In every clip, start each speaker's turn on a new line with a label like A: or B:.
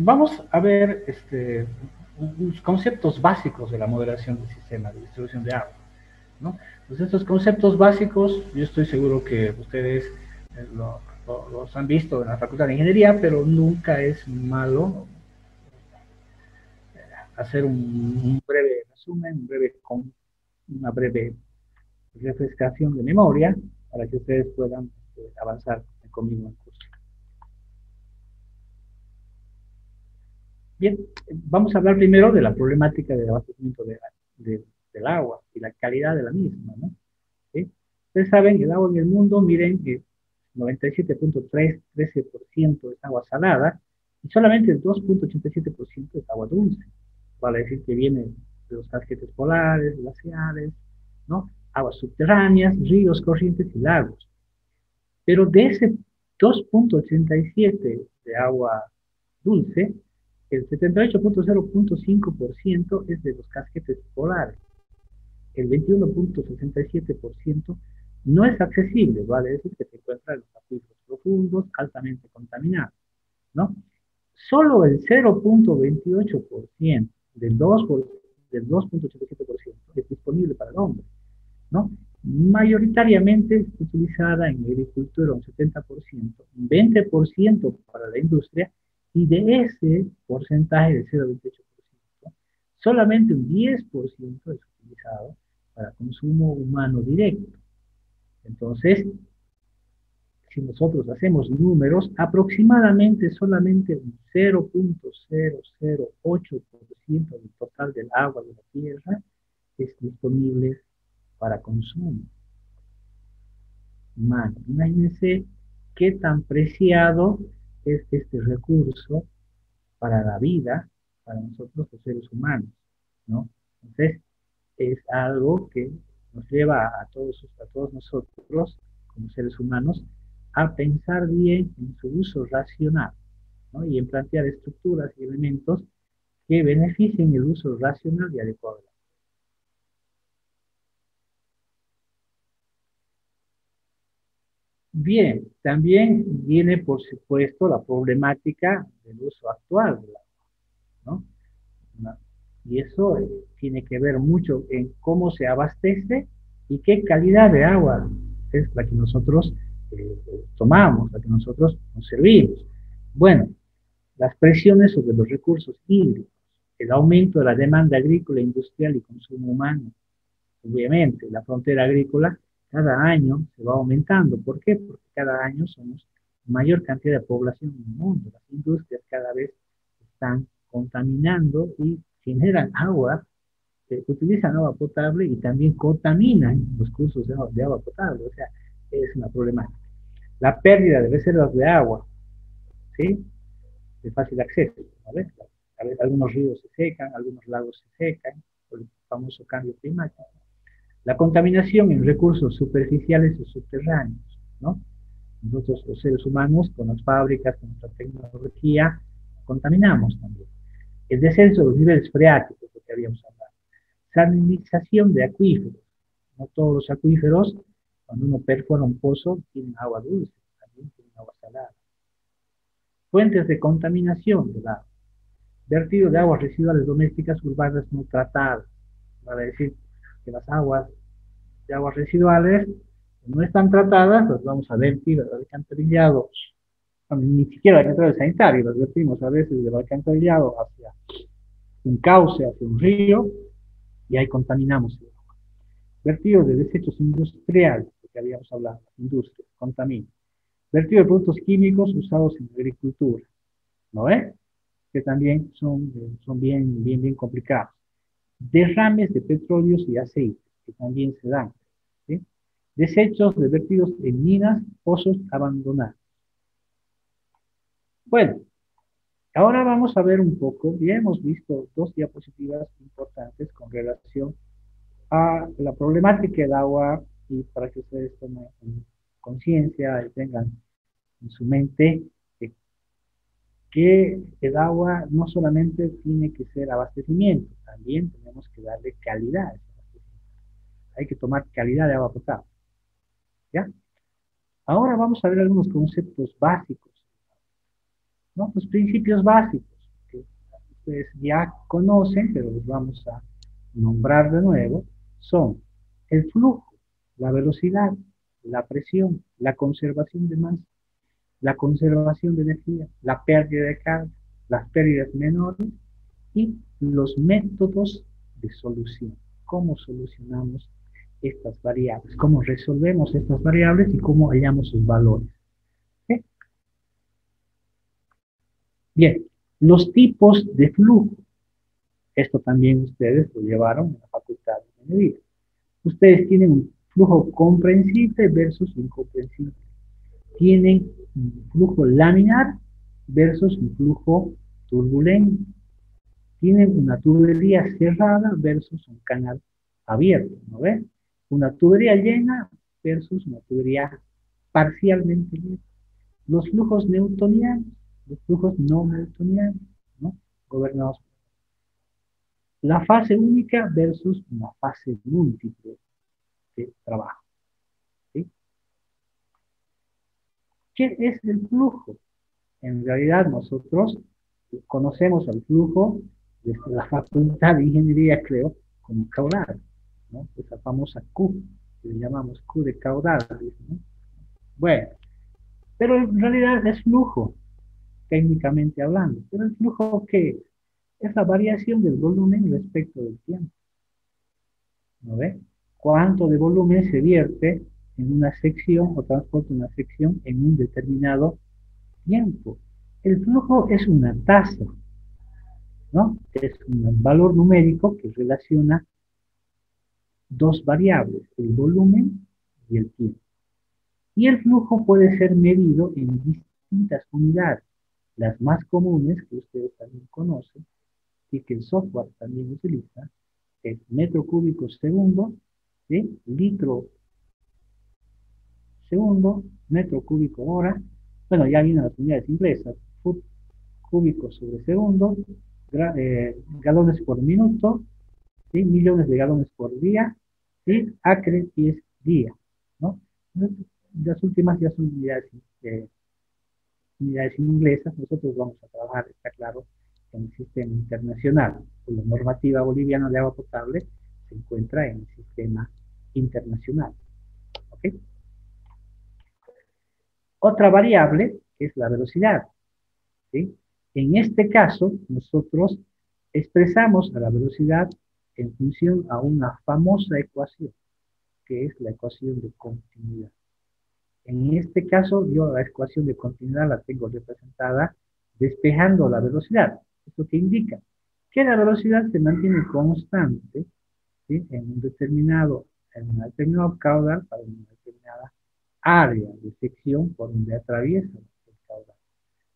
A: vamos a ver unos conceptos básicos de la moderación del sistema de distribución de agua, ¿no? Entonces, estos conceptos básicos, yo estoy seguro que ustedes los han visto en la Facultad de Ingeniería, pero nunca es malo hacer un breve resumen, una breve refrescación de memoria para que ustedes puedan avanzar conmigo en el curso. Bien, vamos a hablar primero de la problemática del abastecimiento del agua y la calidad de la misma, ¿no? ¿Sí? Ustedes saben que el agua en el mundo, miren, que 97.13% es agua salada y solamente el 2.87% es agua dulce. Vale decir que viene de los casquetes polares, glaciares, ¿no? Aguas subterráneas, ríos, corrientes y lagos. Pero de ese 2.87 de agua dulce, el 78.0.5% es de los casquetes polares. El 21.67% no es accesible, vale decir que se encuentra en los acuíferos profundos, altamente contaminados, ¿no? Solo el 0.28% del 2.87% es disponible para el hombre, ¿no? Mayoritariamente es utilizada en agricultura un 70%, un 20% para la industria, y de ese porcentaje de 0,28%, solamente un 10% es utilizado para consumo humano directo. Entonces, si nosotros hacemos números, aproximadamente solamente un 0.008% del total del agua de la Tierra es disponible para consumo humano. Imagínense qué tan preciado es este recurso para la vida, para nosotros los seres humanos, ¿no? Entonces, es algo que nos lleva a todos nosotros, como seres humanos, a pensar bien en su uso racional, ¿no? Y en plantear estructuras y elementos que beneficien el uso racional y adecuado. Bien, también viene, por supuesto, la problemática del uso actual del agua, ¿no? Y eso tiene que ver mucho en cómo se abastece y qué calidad de agua es la que nosotros tomamos, la que nosotros nos servimos. Bueno, las presiones sobre los recursos hídricos, el aumento de la demanda agrícola, industrial y consumo humano. Obviamente, la frontera agrícola cada año se va aumentando. ¿Por qué? Porque cada año somos mayor cantidad de población en el mundo. Las industrias cada vez están contaminando y generan agua, utilizan agua potable y también contaminan los cursos de agua potable. O sea, es una problemática. La pérdida de reservas de agua, ¿sí? De fácil acceso, ¿vale? A ver, algunos ríos se secan, algunos lagos se secan por el famoso cambio climático. La contaminación en recursos superficiales o subterráneos, ¿no? Nosotros los seres humanos, con las fábricas, con nuestra tecnología, contaminamos también. El descenso de los niveles freáticos, lo que habíamos hablado. Salinización de acuíferos. No todos los acuíferos, cuando uno perfora un pozo, tienen agua dulce, también tienen agua salada. Fuentes de contaminación del agua. Vertido de aguas residuales domésticas urbanas no tratadas. Vale decir que las aguas de aguas residuales no están tratadas, las vamos a vertir al alcantarillado, ni siquiera al alcantarillado sanitario, las vertimos a veces del alcantarillado hacia un cauce, hacia un río, y ahí contaminamos el agua. Vertido de desechos industriales, de que habíamos hablado, las industrias, contamina. Vertido de productos químicos usados en agricultura, ¿no es? Que también son bien complicados. Derrames de petróleos y aceites, que también se dan, ¿sí? Desechos de vertidos en minas, pozos abandonados. Bueno, ahora vamos a ver un poco, ya hemos visto dos diapositivas importantes con relación a la problemática del agua y para que ustedes tomen conciencia y tengan en su mente que el agua no solamente tiene que ser abastecimiento, también tenemos que darle calidad a ese abastecimiento. Hay que tomar calidad de agua potable, ¿ya? Ahora vamos a ver algunos conceptos básicos, ¿no? Los principios básicos. ustedes ya conocen, pero los vamos a nombrar de nuevo, son el flujo, la velocidad, la presión, la conservación de masa, la conservación de energía, la pérdida de carga, las pérdidas menores y los métodos de solución. ¿Cómo solucionamos estas variables? ¿Cómo resolvemos estas variables y cómo hallamos sus valores? ¿Sí? Bien, los tipos de flujo. Esto también ustedes lo llevaron en la facultad de ingeniería. Ustedes tienen un flujo comprensible versus incomprensible. Tienen un flujo laminar versus un flujo turbulento. Tienen una tubería cerrada versus un canal abierto, ¿no ves? Una tubería llena versus una tubería parcialmente llena. Los flujos newtonianos, los flujos no newtonianos, ¿no? Gobernados por la fase única versus una fase múltiple de trabajo. ¿Sí? ¿Qué es el flujo? En realidad nosotros conocemos el flujo desde la Facultad de Ingeniería, creo, como caudal, ¿no? Esa famosa Q, que le llamamos Q de caudal, ¿no? Bueno, pero en realidad es flujo, técnicamente hablando. Pero el flujo, ¿qué es la variación del volumen respecto del tiempo? ¿No ve? ¿Cuánto de volumen se vierte en una sección o transporta una sección en un determinado tiempo? El flujo es una tasa, ¿no? Es un valor numérico que relaciona dos variables, el volumen y el tiempo. Y el flujo puede ser medido en distintas unidades. Las más comunes, que ustedes también conocen, y que el software también utiliza, es metro cúbico segundo, ¿sí? Litro segundo, metro cúbico hora. Bueno, ya vienen las unidades inglesas, foot cúbico sobre segundo, galones por minuto, ¿sí? Millones de galones por día, y acre es día, ¿no? Las últimas ya son unidades inglesas. Nosotros vamos a trabajar, está claro, en el sistema internacional. La normativa boliviana de agua potable se encuentra en el sistema internacional. ¿Ok? Otra variable es la velocidad. ¿Sí? En este caso, nosotros expresamos a la velocidad en función a una famosa ecuación, que es la ecuación de continuidad. En este caso, yo la ecuación de continuidad la tengo representada despejando la velocidad. ¿Esto qué indica? Que la velocidad se mantiene constante, ¿sí? En un determinado caudal para una determinada área de sección por donde atraviesa el caudal.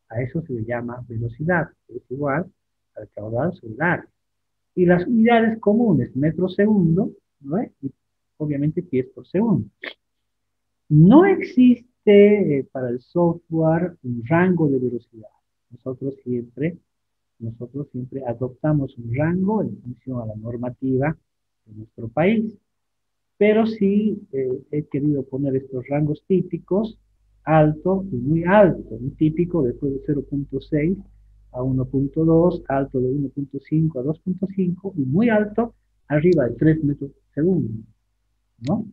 A: A eso se le llama velocidad, que es igual al caudal sobre el área. Y las unidades comunes, metro segundo, ¿no? Y obviamente pies por segundo. No existe para el software un rango de velocidad. Nosotros siempre adoptamos un rango en función a la normativa de nuestro país. Pero sí he querido poner estos rangos típicos, alto y muy alto. Un típico después de 0.6 a 1.2, alto de 1.5 a 2.5 y muy alto arriba de 3 metros por segundo, ¿no?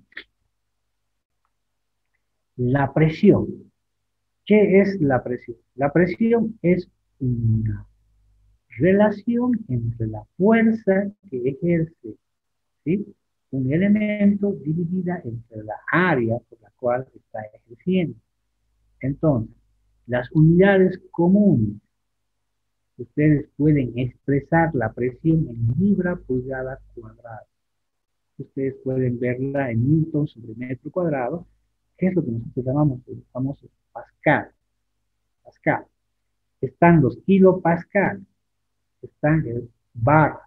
A: La presión. ¿Qué es la presión? La presión es una relación entre la fuerza que ejerce, ¿sí? Un elemento dividida entre la área por la cual está ejerciendo. Entonces, las unidades comunes, ustedes pueden expresar la presión en libra pulgada cuadrada. Ustedes pueden verla en newton sobre metro cuadrado, que es lo que nosotros llamamos el famoso Pascal. Pascal. Están los kilopascal, están el bar,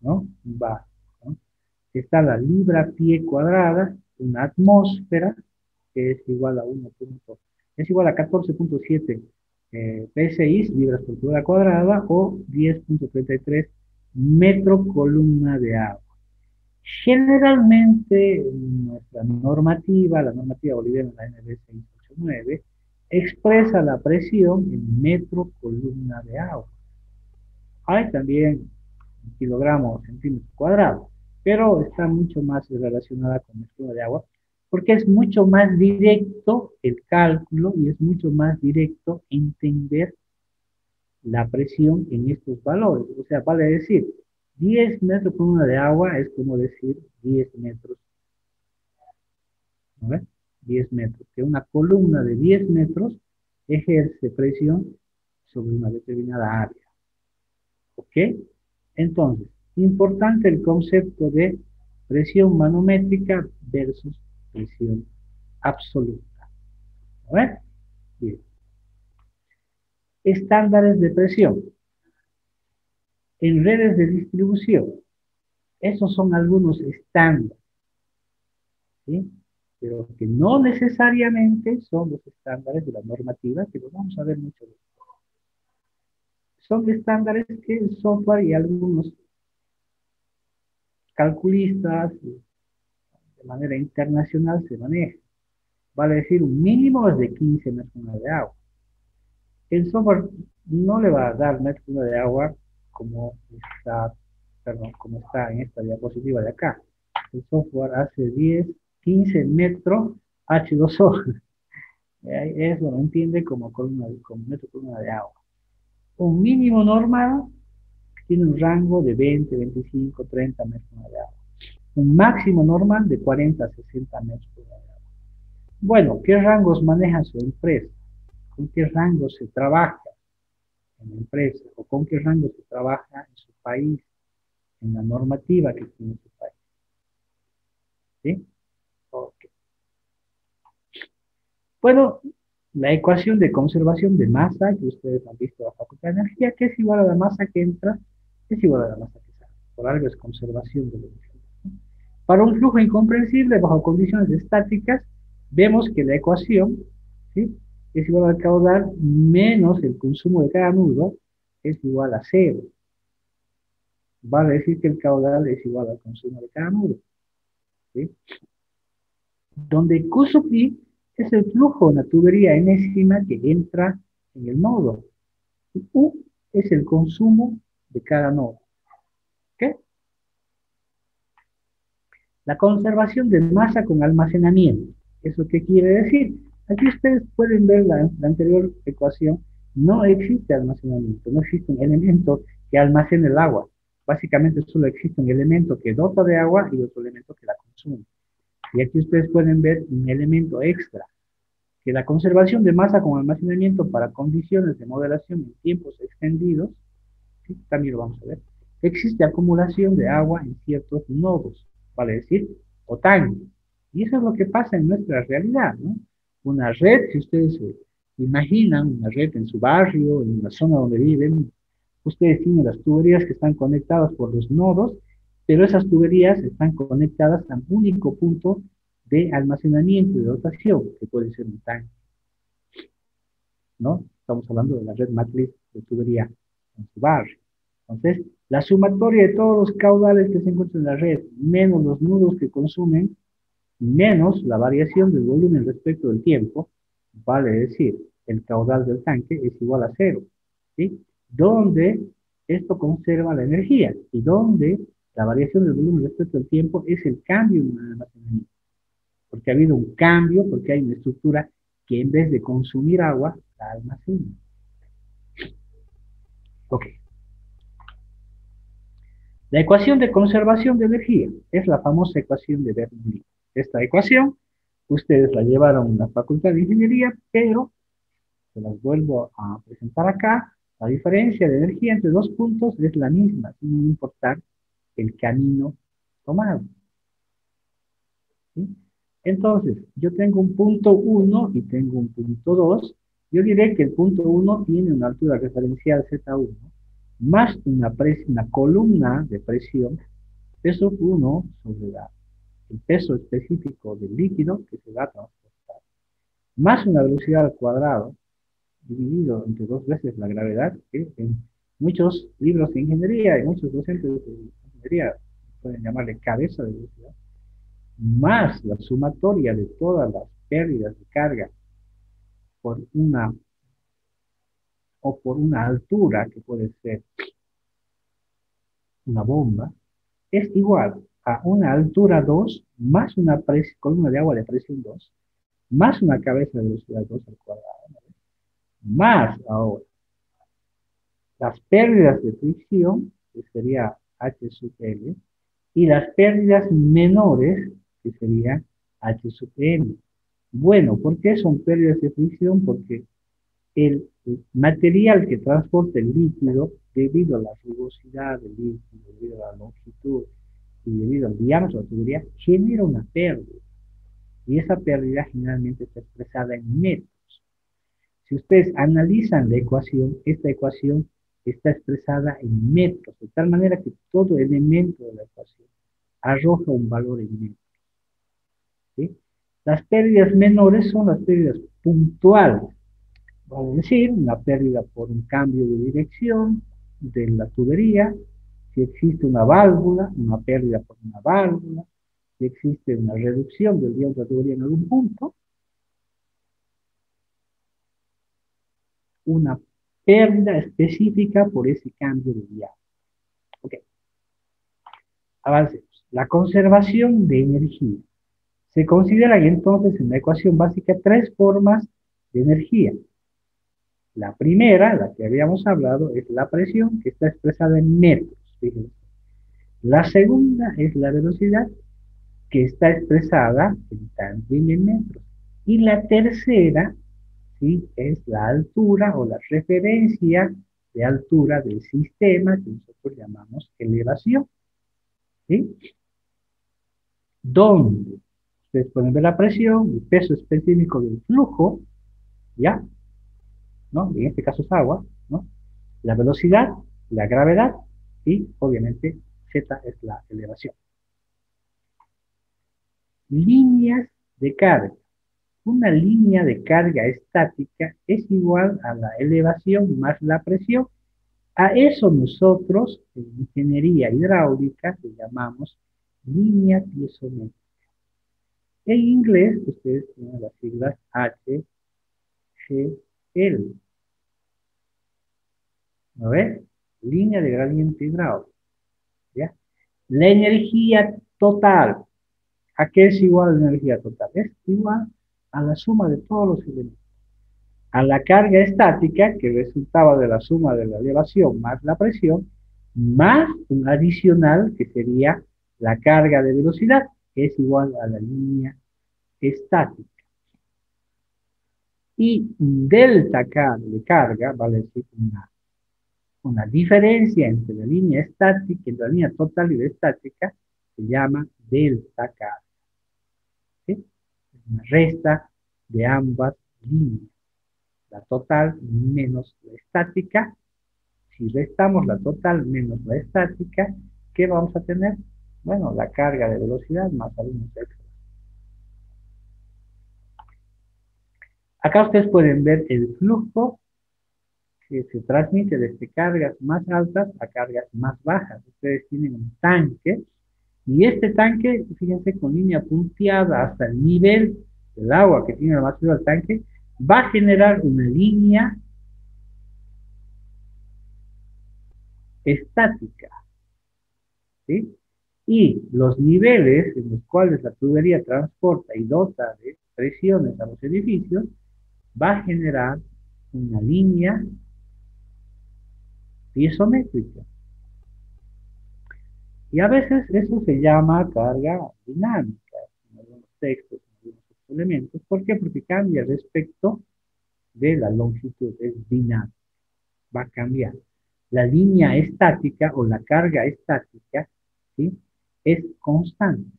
A: ¿no? Un bar, ¿no? Está la libra pie cuadrada, una atmósfera, que es igual a 14.7 PSI, libras por pulgada cuadrada, o 10.33 metro columna de agua. Generalmente, nuestra normativa, la normativa boliviana, la NB 689, expresa la presión en metro columna de agua. Hay también kilogramos centímetros cuadrados, pero está mucho más relacionada con el flujo de agua, porque es mucho más directo el cálculo y es mucho más directo entender la presión en estos valores. O sea, vale decir, 10 metros por una de agua es como decir 10 metros, ¿no ves? 10 metros. Que una columna de 10 metros ejerce presión sobre una determinada área. ¿Ok? Entonces, importante el concepto de presión manométrica versus presión absoluta. ¿A ver? Bien. Estándares de presión en redes de distribución. Esos son algunos estándares, ¿sí? Pero que no necesariamente son los estándares de la normativa, que lo vamos a ver mucho después. Son estándares que el software y algunos calculistas de manera internacional se manejan. Vale decir, un mínimo es de 15 metros de agua. El software no le va a dar metro de agua como está, perdón, como está en esta diapositiva de acá. El software hace 10, 15 metros H2O. Eso lo entiende como, como metro columna de agua. Un mínimo normal tiene un rango de 20, 25, 30 metros de agua. Un máximo normal de 40 a 60 metros de agua. Bueno, ¿qué rangos maneja su empresa? ¿Con qué rangos se trabaja en la empresa? ¿O con qué rangos se trabaja en su país? En la normativa que tiene su país. ¿Sí? Okay. Bueno, la ecuación de conservación de masa que ustedes han visto en la Facultad de Energía, que es igual a la masa que entra, es igual a la masa que sale. Por algo es conservación de la energía. Para un flujo incomprensible bajo condiciones estáticas, vemos que la ecuación, ¿sí?, es igual al caudal menos el consumo de cada nudo es igual a cero. Vale decir que el caudal es igual al consumo de cada nudo. ¿Sí? Donde Q sub I es el flujo de la tubería enésima que entra en el nodo. Y U es el consumo de cada nodo. ¿Ok? La conservación de masa con almacenamiento. ¿Eso qué quiere decir? Aquí ustedes pueden ver la anterior ecuación. No existe almacenamiento, no existe un elemento que almacene el agua. Básicamente solo existe un elemento que dota de agua y otro elemento que la consume. Y aquí ustedes pueden ver un elemento extra, que la conservación de masa con almacenamiento para condiciones de modelación en tiempos extendidos, ¿sí?, también lo vamos a ver, existe acumulación de agua en ciertos nodos, vale decir, o tanques. Y eso es lo que pasa en nuestra realidad, ¿no? Una red, si ustedes se imaginan, una red en su barrio, en la zona donde viven, ustedes tienen las tuberías que están conectadas por los nodos, pero esas tuberías están conectadas a un único punto de almacenamiento y de dotación, que puede ser un tanque, ¿no? Estamos hablando de la red matriz de tubería en su barrio. Entonces, la sumatoria de todos los caudales que se encuentran en la red, menos los nudos que consumen, menos la variación del volumen respecto del tiempo, vale decir, el caudal del tanque es igual a cero, ¿sí? Donde esto conserva la energía y donde la variación del volumen respecto al tiempo es el cambio en el almacenamiento. Porque ha habido un cambio, porque hay una estructura que en vez de consumir agua, la almacena. Ok. La ecuación de conservación de energía es la famosa ecuación de Bernoulli. Esta ecuación, ustedes la llevaron en la Facultad de Ingeniería, pero se las vuelvo a presentar acá. La diferencia de energía entre dos puntos es la misma, sin importar el camino tomado. ¿Sí? Entonces, yo tengo un punto 1 y tengo un punto 2. Yo diré que el punto 1 tiene una altura referencial Z1 más una columna de presión peso 1 sobre el peso específico del líquido que se va a transportar, más una velocidad al cuadrado dividido entre 2 veces la gravedad, que en muchos libros de ingeniería y muchos docentes de ingeniería pueden llamarle cabeza de velocidad, más la sumatoria de todas las pérdidas de carga por una o por una altura que puede ser una bomba, es igual a una altura 2 más una columna de agua de presión 2 más una cabeza de velocidad 2 al cuadrado, ¿no? Más ahora las pérdidas de fricción, que sería H sub L, y las pérdidas menores, que sería H sub M. Bueno, ¿por qué son pérdidas de fricción? Porque el material que transporta el líquido, debido a la rugosidad del líquido, debido a la longitud y debido al diámetro de la tubería, genera una pérdida. Y esa pérdida generalmente está expresada en metros. Si ustedes analizan la ecuación, esta ecuación está expresada en metros, de tal manera que todo elemento de la ecuación arroja un valor en metros. ¿Sí? Las pérdidas menores son las pérdidas puntuales, vale decir, una pérdida por un cambio de dirección de la tubería, si existe una válvula, una pérdida por una válvula, si existe una reducción del diámetro de la tubería en algún punto, una pérdida específica por ese cambio de diámetro. Ok, avancemos. La conservación de energía. Se consideran entonces en la ecuación básica tres formas de energía. La primera, la que habíamos hablado, es la presión, que está expresada en metros. Fíjense. La segunda es la velocidad, que está expresada también en metros. Y la tercera, ¿sí?, es la altura o la referencia de altura del sistema, que nosotros llamamos elevación. ¿Sí? Donde ustedes pueden ver la presión, el peso específico del flujo, ¿ya? ¿No? En este caso es agua, ¿no? La velocidad, la gravedad y obviamente Z es la elevación. Líneas de carga. Una línea de carga estática es igual a la elevación más la presión. A eso nosotros, en ingeniería hidráulica, le llamamos línea piezométrica. En inglés, ustedes tienen las siglas HGL. ¿No ves? Línea de gradiente hidráulico. ¿Ya? La energía total. ¿A qué es igual la energía total? Es igual a la suma de todos los elementos. A la carga estática, que resultaba de la suma de la elevación más la presión, más un adicional, que sería la carga de velocidad, que es igual a la línea estática. Y un delta de carga, vale decir una diferencia entre la línea estática y la línea total y la estática, se llama delta carga. ¿Sí? Es una resta de ambas líneas. La total menos la estática. Si restamos la total menos la estática, ¿qué vamos a tener? Bueno, la carga de velocidad más algunos extras. Acá ustedes pueden ver el flujo que se transmite desde cargas más altas a cargas más bajas. Ustedes tienen un tanque, y este tanque, fíjense, con línea punteada hasta el nivel del agua que tiene el vacío del tanque, va a generar una línea estática, ¿sí? Y los niveles en los cuales la tubería transporta y dota de presiones a los edificios, va a generar una línea piezométrica. Y a veces eso se llama carga dinámica, en algunos textos, en algunos elementos. ¿Por qué? Porque cambia respecto de la longitud, es dinámica, va a cambiar. La línea estática o la carga estática, ¿sí?, es constante,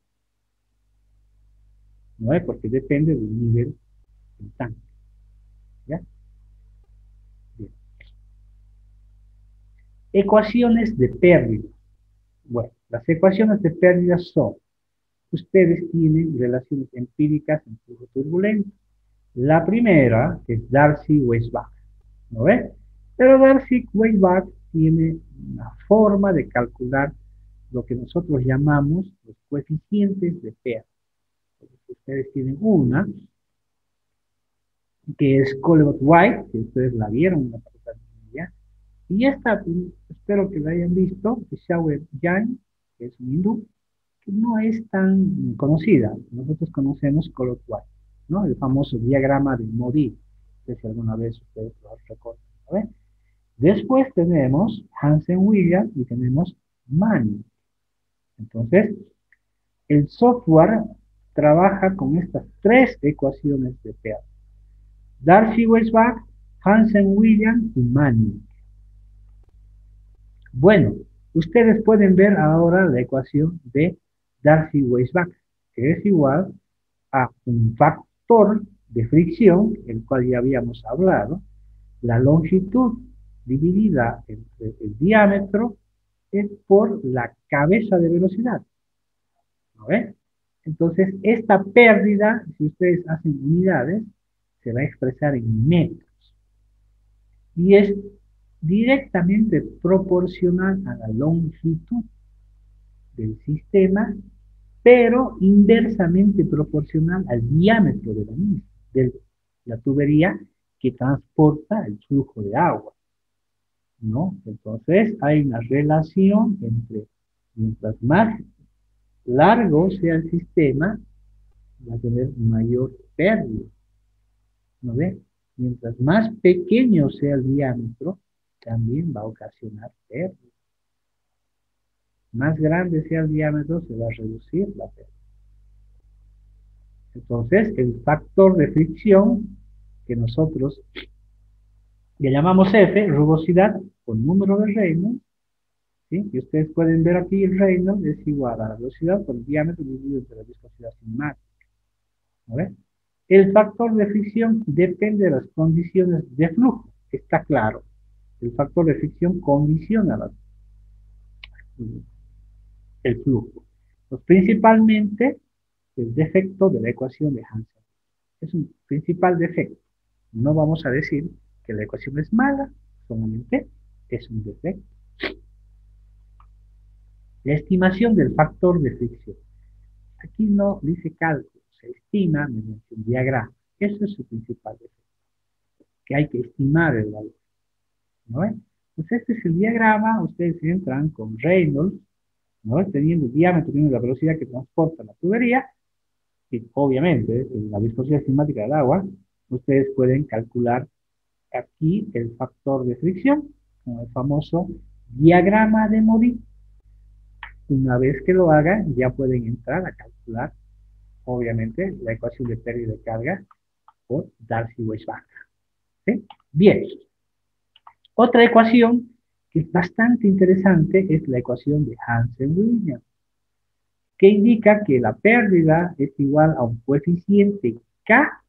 A: ¿no es? Porque depende del nivel del tanque, ¿ya? Bien. Ecuaciones de pérdida. Bueno, las ecuaciones de pérdida son, ustedes tienen relaciones empíricas en flujo turbulento. La primera es Darcy-Weisbach, ¿no ves? Pero Darcy-Weisbach tiene una forma de calcular lo que nosotros llamamos los coeficientes de pérdida. Ustedes tienen una que es Colbert-White, que ustedes la vieron en la presentación, Y esta, espero que la hayan visto, de Xiao Yang, que es un hindú, que no es tan conocida. Nosotros conocemos Color White, ¿no? El famoso diagrama de Modi, no sé si alguna vez ustedes lo recuerdan, ¿no? Después tenemos Hansen Williams y tenemos Manning. Entonces, el software trabaja con estas tres ecuaciones de Peirce. Darcy-Weisbach, Hansen-Williams y Manning. Bueno, ustedes pueden ver ahora la ecuación de Darcy-Weisbach, que es igual a un factor de fricción, el cual ya habíamos hablado, la longitud dividida entre el diámetro es por la cabeza de velocidad. ¿No ven? Entonces, esta pérdida, si ustedes hacen unidades, se va a expresar en metros. Y es directamente proporcional a la longitud del sistema, pero inversamente proporcional al diámetro de la misma, de la tubería que transporta el flujo de agua, ¿no? Entonces hay una relación entre, mientras más largo sea el sistema, va a tener mayor pérdida, ¿no ve? Mientras más pequeño sea el diámetro, también va a ocasionar pérdida. Más grande sea el diámetro, se va a reducir la pérdida. Entonces, el factor de fricción que nosotros le llamamos F, rugosidad por número de Reynolds, ¿sí? Y ustedes pueden ver aquí el Reynolds es igual a la velocidad por el diámetro dividido entre la viscosidad cinemática. ¿No ves? El factor de fricción depende de las condiciones de flujo, está claro. El factor de fricción condiciona el flujo. Pues principalmente el defecto de la ecuación de Hansen. Es un principal defecto. No vamos a decir que la ecuación es mala, solamente es un defecto. La estimación del factor de fricción. Aquí no dice cálculo, se estima mediante un diagrama. Eso es su principal defecto, que hay que estimar el valor. ¿No? Pues este es el diagrama, ustedes entran con Reynolds, ¿no? Teniendo el diámetro, teniendo la velocidad que transporta la tubería, y obviamente la viscosidad cinemática del agua, ustedes pueden calcular aquí el factor de fricción, con el famoso diagrama de Modi. Una vez que lo hagan, ya pueden entrar a calcular, obviamente, la ecuación de pérdida de carga por Darcy-Weisbach. ¿Sí? Bien. Otra ecuación que es bastante interesante es la ecuación de Hansen-Williams, que indica que la pérdida es igual a un coeficiente K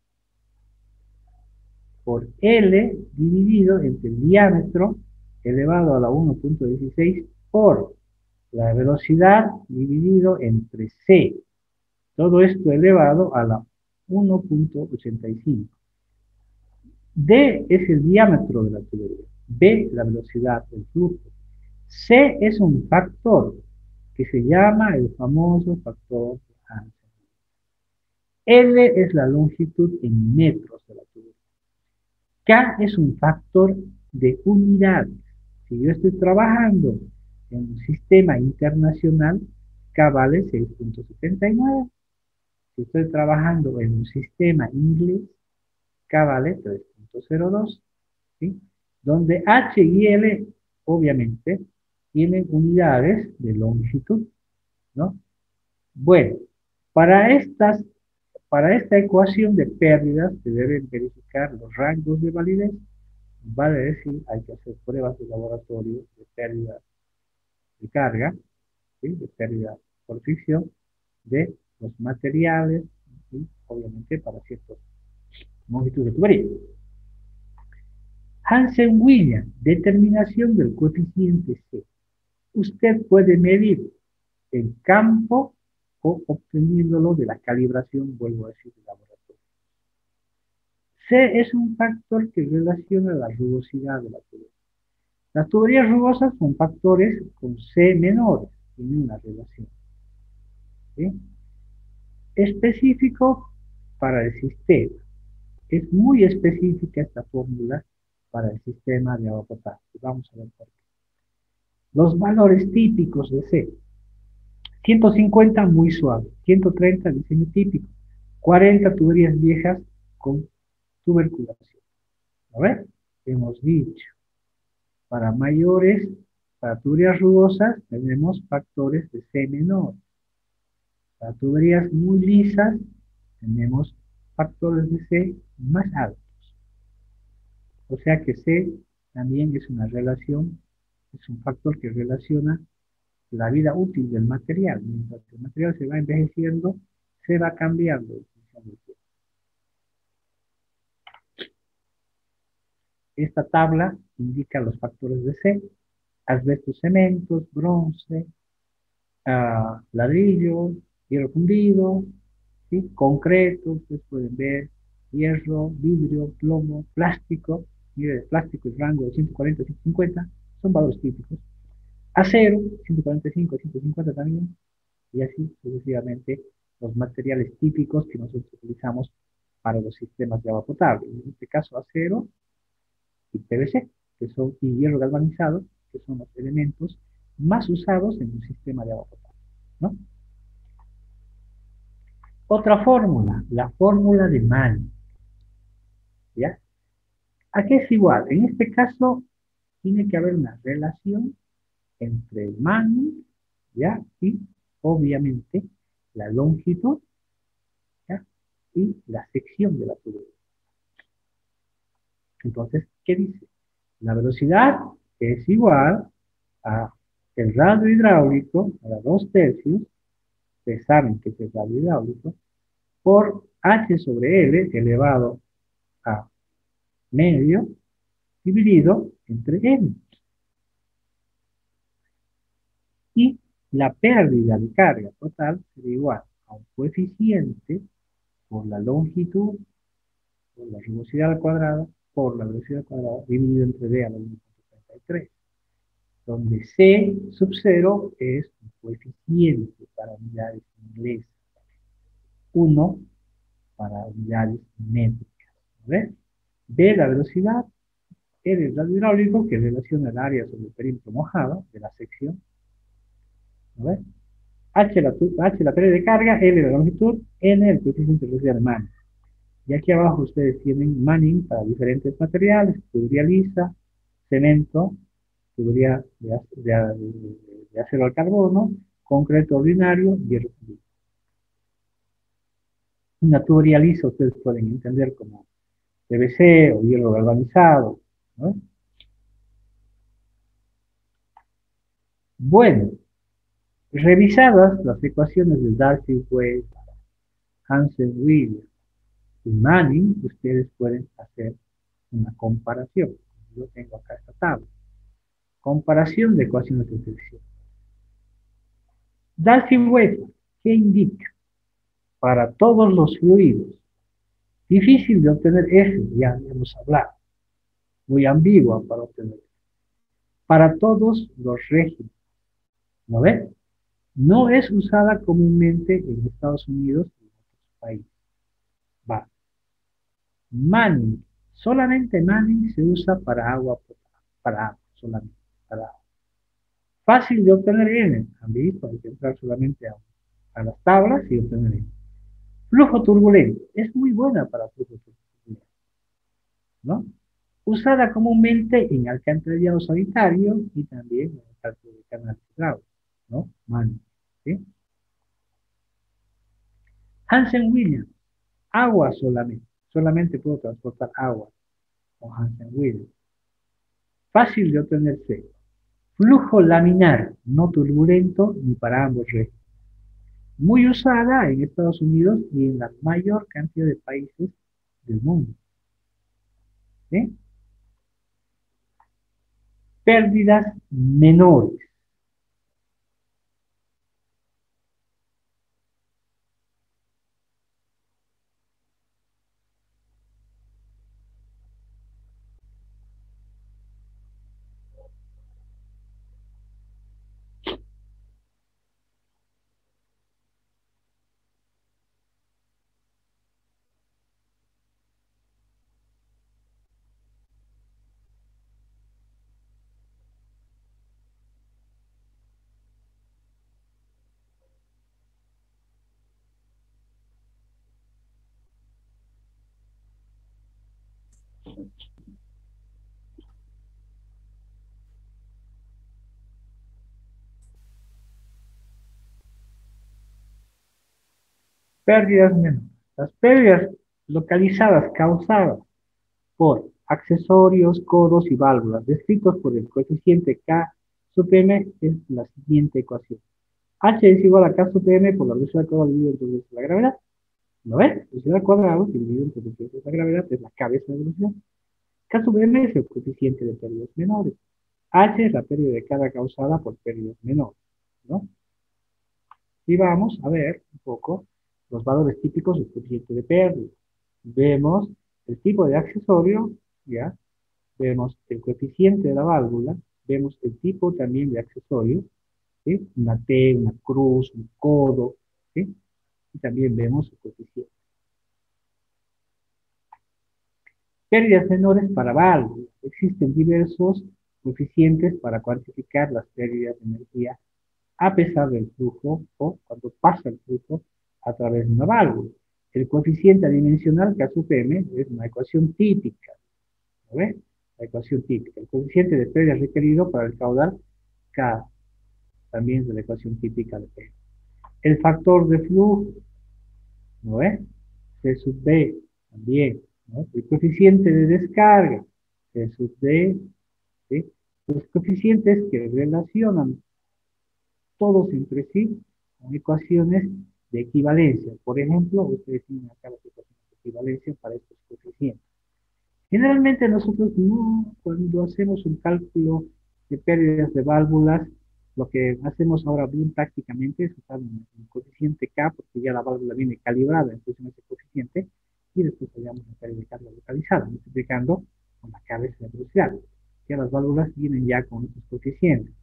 A: por L dividido entre el diámetro elevado a la 1.16 por la velocidad dividido entre C. Todo esto elevado a la 1.85. D es el diámetro de la tubería. B, la velocidad del flujo. C es un factor que se llama el famoso factor de Hansen. L es la longitud en metros de la tubería. K es un factor de unidades. Si yo estoy trabajando en un sistema internacional, K vale 6.79. Si estoy trabajando en un sistema inglés, K vale 3.02. ¿Sí? Donde H y L, obviamente, tienen unidades de longitud, ¿no? Bueno, para para esta ecuación de pérdidas se deben verificar los rangos de validez, vale decir, hay que hacer pruebas de laboratorio de pérdida de carga, ¿sí? De pérdida por fricción de los materiales, y obviamente para ciertas longitudes de tubería. Hansen-Williams, determinación del coeficiente C. Usted puede medir el campo o obteniéndolo de la calibración, vuelvo a decir, de laboratorio. C es un factor que relaciona la rugosidad de la tubería. Las tuberías rugosas son factores con C menores, tienen una relación. ¿Sí? Específico para el sistema. Es muy específica esta fórmula para el sistema de agua potable. Vamos a ver por qué. Los valores típicos de C. 150 muy suave, 130 diseño típico, 40 tuberías viejas con tuberculación. A ver, hemos dicho, para mayores, para tuberías rugosas tenemos factores de C menor. Para tuberías muy lisas tenemos factores de C más altos. O sea que C también es una relación, es un factor que relaciona la vida útil del material. Mientras el material se va envejeciendo, se va cambiando en función del tiempo. Esta tabla indica los factores de C: asbesto, cementos, bronce, ladrillo, hierro fundido, ¿sí? Concreto, ustedes pueden ver, hierro, vidrio, plomo, plástico. Mire, el plástico es rango de 140 a 150, son valores típicos. Acero, 145 a 150 también, y así sucesivamente los materiales típicos que nosotros utilizamos para los sistemas de agua potable. En este caso, acero y PVC, y hierro galvanizado, que son los elementos más usados en un sistema de agua potable, ¿no? Otra fórmula, la fórmula de Mann, ¿ya? ¿A qué es igual? En este caso, tiene que haber una relación entre el Mann, ¿ya? Y, obviamente, la longitud, ¿ya? Y la sección de la tubería. Entonces, ¿qué dice? La velocidad es igual a el radio hidráulico, a 2/3, ustedes saben que es el radio hidráulico, por H sobre L elevado a medio dividido entre M. Y la pérdida de carga total sería igual a un coeficiente por la longitud, por la rugosidad al cuadrado, por la velocidad al cuadrado, dividido entre D a la 1.33, donde C sub 0 es un coeficiente para unidades inglesas, 1 para unidades métricas. ¿Ves? D la velocidad, E el radio hidráulico, que relaciona el área sobre el perímetro mojado de la sección. ¿Ves? H la pérdida de carga, L la longitud, N el coeficiente de velocidad de Manning. Y aquí abajo ustedes tienen Manning para diferentes materiales: tubería lisa, cemento, tubería de acero al carbono, concreto ordinario, hierro fundido. Una tubería lisa ustedes pueden entender como PVC o hierro galvanizado, ¿no? Bueno, revisadas las ecuaciones de Darcy-Weis, Hansen-Williams y Manning, ustedes pueden hacer una comparación. Yo tengo acá esta tabla. Comparación de ecuaciones de selección. Darcy-Weis, ¿qué indica? Para todos los fluidos. Difícil de obtener F, ya hemos hablado. Muy ambigua para obtener. Para todos los regímenes. ¿No ven? No es usada comúnmente en Estados Unidos y en otros países. Va. Manning. Solamente Manning se usa para agua potable. Para agua, solamente. Para agua. Fácil de obtener N. Han visto, hay que entrar solamente a las tablas y obtener N. Flujo turbulento. Es muy buena para flujo turbulento, ¿no? Usada comúnmente en alcantarillado sanitario y también en el caso de canal hidráulico, ¿no? Manning. ¿Sí? Hansen-Williams. Agua solamente. Solamente puedo transportar agua con Hansen-Williams. Fácil de obtener C. Flujo laminar, no turbulento ni para ambos regímenes. Muy usada en Estados Unidos y en la mayor cantidad de países del mundo. ¿Sí? Pérdidas menores. Pérdidas menores. Las pérdidas localizadas causadas por accesorios, codos y válvulas descritos por el coeficiente K sub m es la siguiente ecuación. H es igual a K sub m por la velocidad al cuadrado dividido entre la velocidad de la gravedad. ¿Lo ves? Velocidad al cuadrado dividido entre la velocidad de la gravedad es la cabeza de velocidad. K sub m es el coeficiente de pérdidas menores. H es la pérdida de carga causada por pérdidas menores, ¿no? Y vamos a ver un poco los valores típicos del coeficiente de pérdida. Vemos el tipo de accesorio, ¿ya? Vemos el coeficiente de la válvula, vemos el tipo también de accesorio, ¿sí? Una T, una cruz, un codo, ¿sí? Y también vemos el coeficiente. Pérdidas menores para válvulas. Existen diversos coeficientes para cuantificar las pérdidas de energía a pesar del flujo o cuando pasa el flujo a través de una válvula. El coeficiente adimensional K sub m es una ecuación típica, ¿no ves? La ecuación típica. El coeficiente de pérdida requerido para el caudal K también es la ecuación típica de pérdida. El factor de flujo, ¿no ves? C sub D también, ¿no? El coeficiente de descarga, C sub D, ¿sí? Los coeficientes que relacionan todos entre sí con ecuaciones de equivalencia. Por ejemplo, ustedes tienen acá las ecuaciones de equivalencia para estos coeficientes. Generalmente nosotros no, cuando hacemos un cálculo de pérdidas de válvulas, lo que hacemos ahora bien prácticamente es usar un coeficiente K, porque ya la válvula viene calibrada en función de ese coeficiente, y después hallamos la pérdida de carga localizada, multiplicando con la cabeza de velocidad. Ya las válvulas vienen ya con estos coeficientes.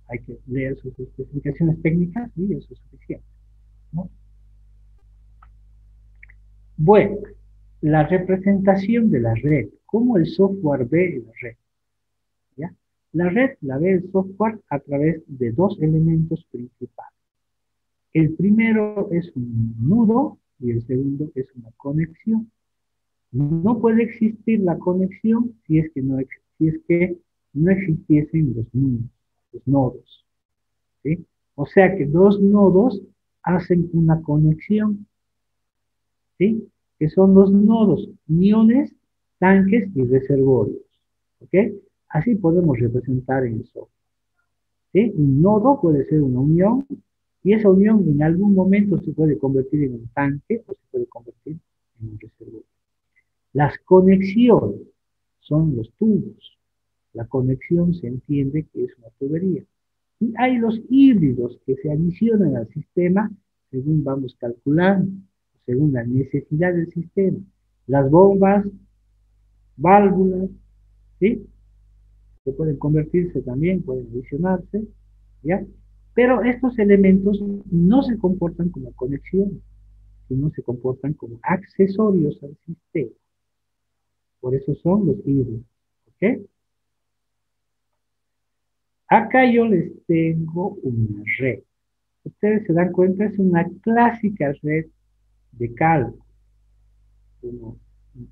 A: Hay que leer sus especificaciones técnicas y eso es suficiente, ¿no? Bueno, la representación de la red, cómo el software ve la red, ¿ya? La red la ve el software a través de dos elementos principales. El primero es un nudo y el segundo es una conexión. No puede existir la conexión si es que no existiesen los nodos, ¿sí? O sea que dos nodos hacen una conexión, ¿sí? Que son los nodos, iones, tanques y reservorios, ¿ok? Así podemos representar en el software, ¿sí? Un nodo puede ser una unión y esa unión en algún momento se puede convertir en un tanque o se puede convertir en un reservorio. Las conexiones son los tubos. La conexión se entiende que es una tubería. Y hay los híbridos que se adicionan al sistema según vamos calculando, según la necesidad del sistema. Las bombas, válvulas, ¿sí? Que pueden convertirse también, pueden adicionarse, ¿ya? Pero estos elementos no se comportan como conexiones, sino se comportan como accesorios al sistema. Por eso son los híbridos, ¿ok? Acá yo les tengo una red. Ustedes se dan cuenta, es una clásica red de cálculo, un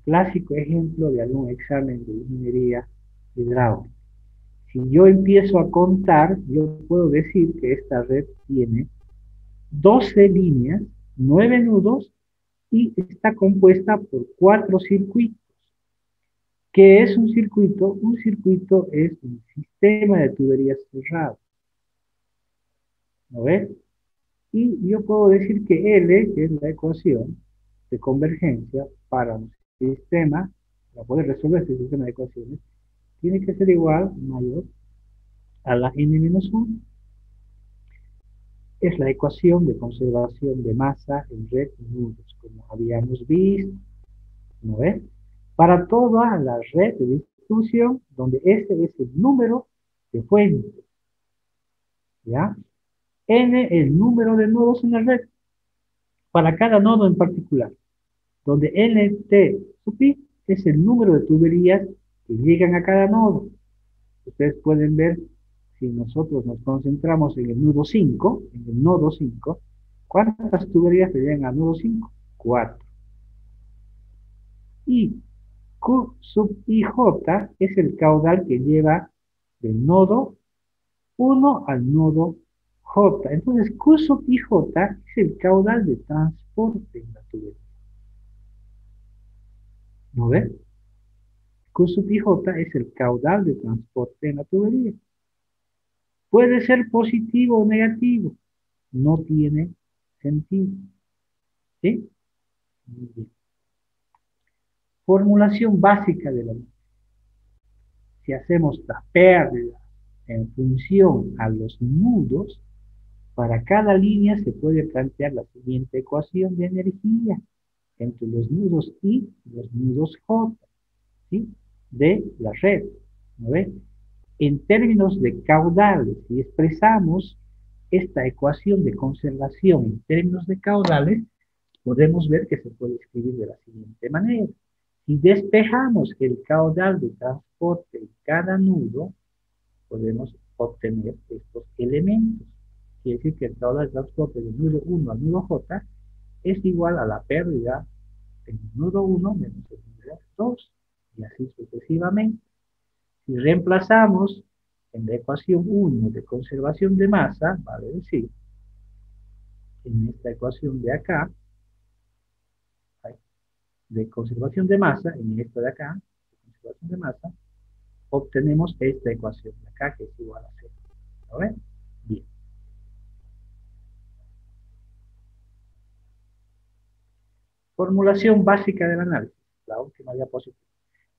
A: clásico ejemplo de algún examen de ingeniería hidráulica. Si yo empiezo a contar, yo puedo decir que esta red tiene 12 líneas, 9 nudos y está compuesta por 4 circuitos. ¿Qué es un circuito? Un circuito es un sistema de tuberías cerrado. ¿No ves? Y yo puedo decir que L, que es la ecuación de convergencia para un sistema, para poder resolver este sistema de ecuaciones, tiene que ser igual, mayor, a la n-1. Es la ecuación de conservación de masa en red y nudos, como habíamos visto, ¿no ves? Para toda la red de distribución, donde este es el número de fuentes, ¿ya? N, el número de nodos en la red, para cada nodo en particular, donde NT sub I es el número de tuberías que llegan a cada nodo. Ustedes pueden ver, si nosotros nos concentramos en el nodo 5, ¿cuántas tuberías llegan al nodo 5? 4. Y Q sub IJ es el caudal que lleva del nodo 1 al nodo J. Entonces, Q sub IJ es el caudal de transporte en la tubería. ¿No ves? Q sub IJ es el caudal de transporte en la tubería. Puede ser positivo o negativo. No tiene sentido. ¿Sí? Muy bien. Formulación básica de la línea. Si hacemos la pérdida en función a los nudos, para cada línea se puede plantear la siguiente ecuación de energía entre los nudos I y los nudos J, ¿sí? De la red. ¿No ve? En términos de caudales, si expresamos esta ecuación de conservación en términos de caudales, podemos ver que se puede escribir de la siguiente manera. Si despejamos el caudal de transporte en cada nudo, podemos obtener estos elementos. Quiere decir que el caudal de transporte del nudo 1 al nudo J es igual a la pérdida del nudo 1 menos el nudo 2, y así sucesivamente. Si reemplazamos en la ecuación 1 de conservación de masa, vale decir, en esta ecuación de acá, de conservación de masa, en esta de acá, de conservación de masa, obtenemos esta ecuación de acá, que es igual a 0. ¿Lo ven? Bien. Formulación básica del análisis, la última diapositiva.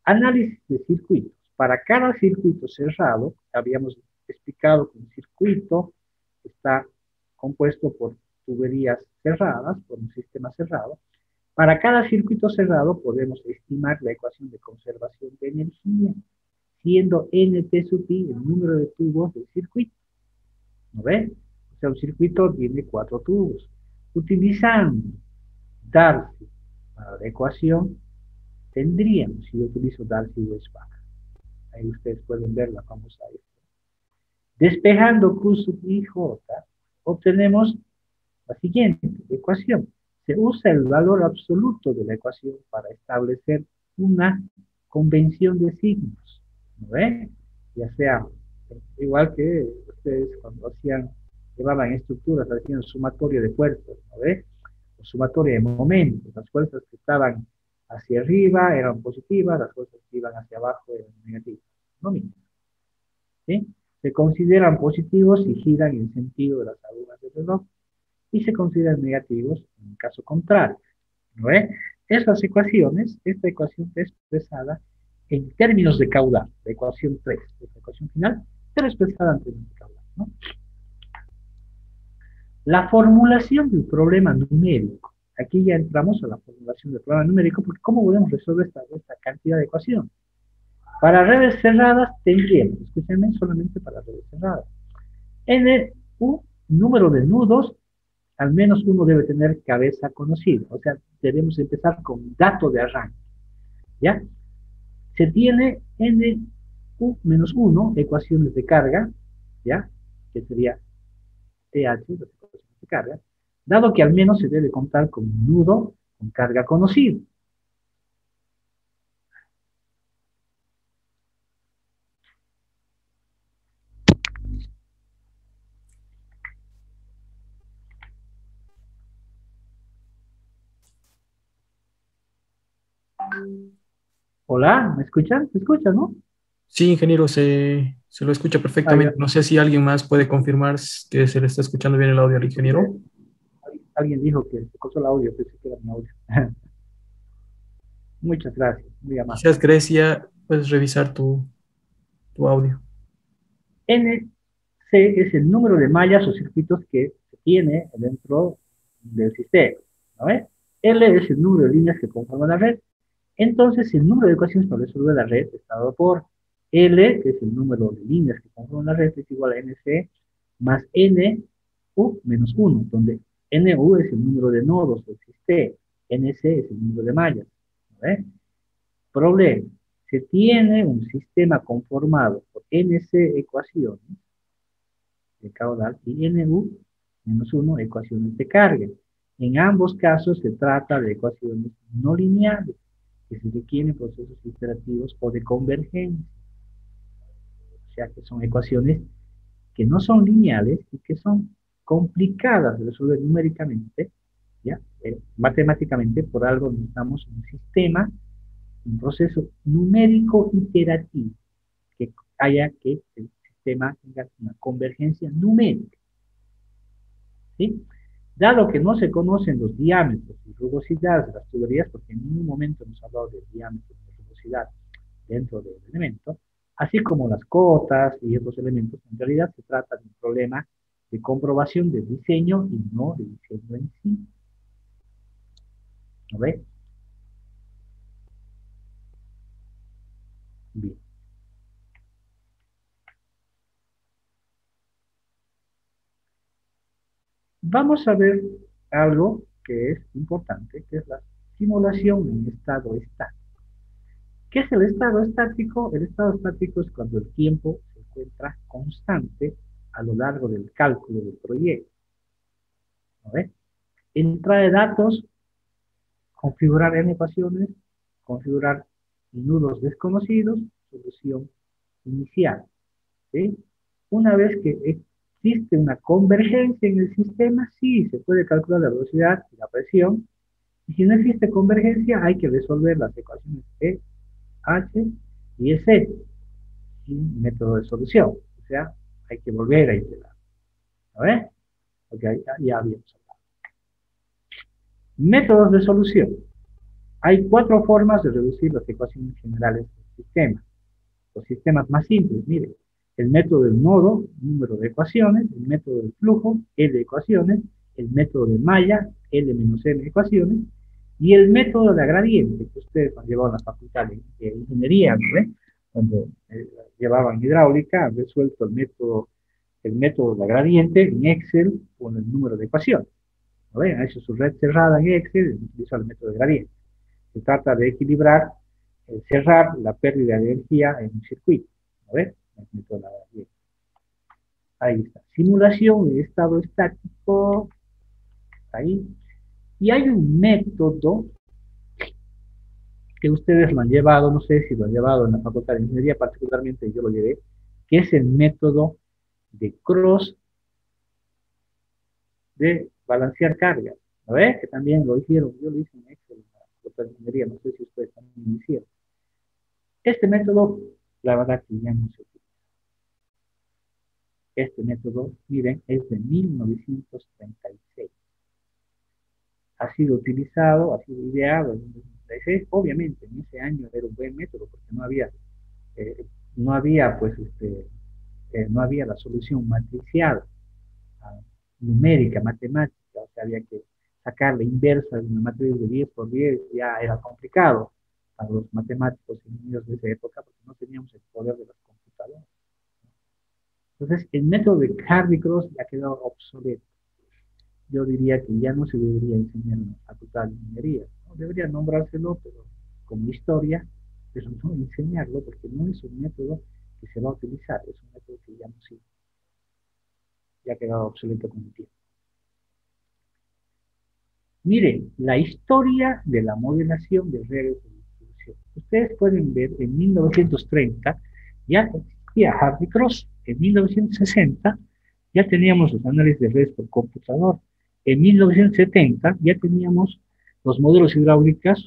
A: Análisis de circuitos. Para cada circuito cerrado, habíamos explicado que un circuito está compuesto por tuberías cerradas, por un sistema cerrado. Para cada circuito cerrado podemos estimar la ecuación de conservación de energía, siendo NT sub I el número de tubos del circuito. ¿No ven? O sea, un circuito tiene 4 tubos. Utilizando Darcy para la ecuación, tendríamos, si yo utilizo Darcy-Weisbach, ahí ustedes pueden ver la famosa F. Despejando Q sub IJ, obtenemos la siguiente ecuación. Se usa el valor absoluto de la ecuación para establecer una convención de signos. ¿No ven? Ya sea, igual que ustedes cuando llevaban estructuras, hacían sumatorio de fuerzas, ¿no ven? O sumatorio de momentos. Las fuerzas que estaban hacia arriba eran positivas, las fuerzas que iban hacia abajo eran negativas. No mismo. ¿Sí? Se consideran positivos si giran en sentido de las agujas del reloj y se consideran negativos en el caso contrario. ¿No ves? Esas ecuaciones, esta ecuación es expresada en términos de caudal, la ecuación 3, esta ecuación final, pero expresada en términos de caudal, ¿no? La formulación del problema numérico. Aquí ya entramos a la formulación del problema numérico, porque ¿cómo podemos resolver esta cantidad de ecuaciones? Para redes cerradas tendríamos, especialmente solamente para redes cerradas, un número de nudos, al menos uno debe tener cabeza conocida, o sea, debemos empezar con dato de arranque, ¿ya? Se tiene NU menos 1 ecuaciones de carga, ¿ya? Que sería TH, las ecuaciones de carga, dado que al menos se debe contar con un nudo con carga conocido. Hola, ¿me escuchan? ¿Me escuchan, no?
B: Sí, ingeniero, se lo escucha
A: Ah, ya.
B: perfectamente. No sé si alguien más puede confirmar que se le está escuchando bien el audio al ingeniero.
A: Alguien dijo que se cortó el audio, pensé que era mi audio. Muchas gracias, muy amable.
B: Quizás, Grecia, puedes revisar tu audio.
A: NC es el número de mallas o circuitos que se tiene dentro del sistema, ¿no ves? L es el número de líneas que conforman la red. Entonces, el número de ecuaciones para resolver la red es dado por L, que es el número de líneas que conforman la red, es igual a NC más NU menos 1, donde NU es el número de nodos del sistema, NC es el número de mallas, ¿no ves? Problema. Se tiene un sistema conformado por NC ecuaciones de caudal y NU menos 1 ecuaciones de carga. En ambos casos se trata de ecuaciones no lineales. que se requieren procesos iterativos o de convergencia, o sea que son ecuaciones que no son lineales y que son complicadas de resolver numéricamente, ¿ya? Matemáticamente, por algo necesitamos un sistema, un proceso numérico iterativo, que haya que el sistema tenga una convergencia numérica, ¿sí? Dado que no se conocen los diámetros y rugosidades de las tuberías, porque en ningún momento hemos hablado de diámetro y rugosidad dentro del elemento, así como las cotas y otros elementos, en realidad se trata de un problema de comprobación del diseño y no del diseño en sí. ¿No ves? Bien. Vamos a ver algo que es importante, que es la simulación en estado estático. ¿Qué es el estado estático? El estado estático es cuando el tiempo se encuentra constante a lo largo del cálculo del proyecto. ¿No ves? Entrada de datos, configurar n ecuaciones, configurar nudos desconocidos, solución inicial. ¿Sí? Una vez que existe una convergencia en el sistema, sí, se puede calcular la velocidad y la presión. Y si no existe convergencia, hay que resolver las ecuaciones E, H y S sin método de solución. O sea, hay que volver a integrar. ¿A ver? Porque ya habíamos hablado. Métodos de solución. Hay 4 formas de reducir las ecuaciones generales del sistema. Los sistemas más simples, miren, el método del nodo, número de ecuaciones, el método del flujo, L ecuaciones, el método de malla, L menos M ecuaciones, y el método de la gradiente, que ustedes han llevado en la facultad de ingeniería, ¿no? Cuando llevaban hidráulica, han resuelto el método de la gradiente en Excel con el número de ecuaciones. ¿No ven? Han hecho su red cerrada en Excel y utilizan el método de gradiente. Se trata de equilibrar, cerrar la pérdida de energía en un circuito. ¿No ves? Ahí está. Simulación de estado estático. Ahí. Y hay un método que ustedes lo han llevado, no sé si lo han llevado en la Facultad de Ingeniería, particularmente yo lo llevé, que es el método de cross de balancear cargas. ¿No ves? Que también lo hicieron, yo lo hice en Excel en la Facultad de Ingeniería, no sé si ustedes también lo hicieron. Este método, la verdad que ya no se utiliza. Este método, miren, es de 1936. Ha sido utilizado, ha sido ideado en 1936. Obviamente, en ese año era un buen método porque no había pues, no había la solución matricial, numérica, matemática, o sea, había que sacar la inversa de una matriz de 10 por 10, ya era complicado para los matemáticos y ingenieros de esa época porque no teníamos el poder de las computadoras. Entonces, el método de Hardy-Cross ha quedado obsoleto. Yo diría que ya no se debería enseñar en la facultad de ingeniería, ¿no? Debería nombrárselo, pero como historia, pero no enseñarlo porque no es un método que se va a utilizar, es un método que ya no sirve, ya ha quedado obsoleto con el tiempo. Miren, la historia de la modelación de redes de distribución. Ustedes pueden ver, en 1930 ya existía Hardy-Cross, en 1960 ya teníamos los análisis de redes por computador, en 1970 ya teníamos los modelos hidráulicos,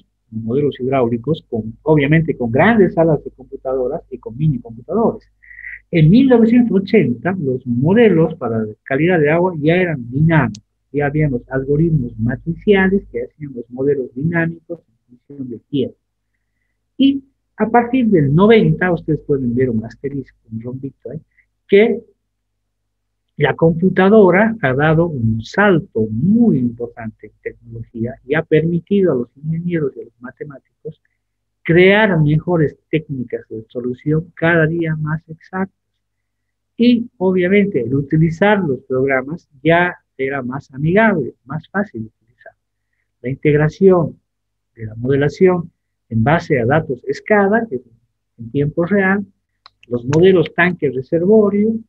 A: obviamente con grandes salas de computadoras y con mini computadores. En 1980 los modelos para calidad de agua ya eran dinámicos. Ya habían los algoritmos matriciales que hacían los modelos dinámicos en función del tiempo. Y a partir del 90, ustedes pueden ver un asterisco, un rombito ahí, que la computadora ha dado un salto muy importante en tecnología y ha permitido a los ingenieros y a los matemáticos crear mejores técnicas de solución cada día más exactas. Y obviamente el utilizar los programas ya era más amigable, más fácil de utilizar. La integración de la modelación en base a datos SCADA, que es en tiempo real, los modelos tanque-reservorio,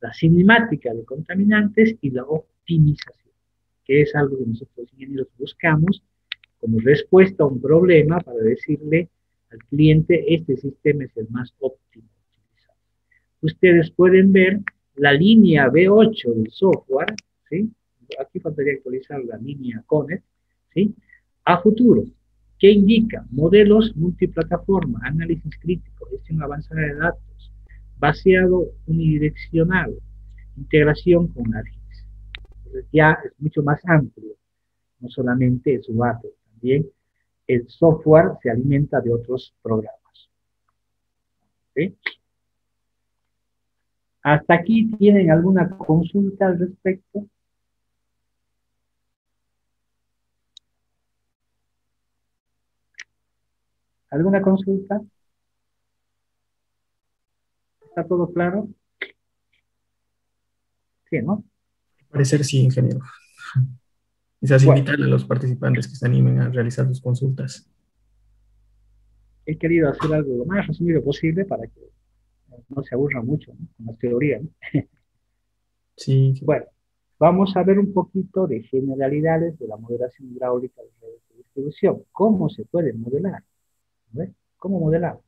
A: la cinemática de contaminantes y la optimización, que es algo que nosotros ingenieros buscamos como respuesta a un problema para decirle al cliente, este sistema es el más óptimo. Ustedes pueden ver la línea B8 del software, ¿sí? Aquí faltaría actualizar la línea CONET, ¿sí? A futuro, ¿qué indica? Modelos multiplataforma, análisis crítico, gestión avanzada de datos, vaciado unidireccional, integración con ARGIS. Entonces ya es mucho más amplio, no solamente es base, también el software se alimenta de otros programas. ¿Sí? ¿Hasta aquí tienen alguna consulta al respecto? ¿Alguna consulta? ¿Está todo claro? Sí, ¿no?
B: Al parecer sí, ingeniero. Quizás
A: Bueno,
B: invitar a los participantes que se animen a realizar sus consultas.
A: he querido hacer algo lo más resumido posible para que no se aburra mucho, ¿no?, con las teorías, ¿no?
B: Sí,
A: Bueno, vamos a ver un poquito de generalidades de la modelación hidráulica de redes de distribución. ¿Cómo se puede modelar? ¿Ves? ¿Cómo modelamos?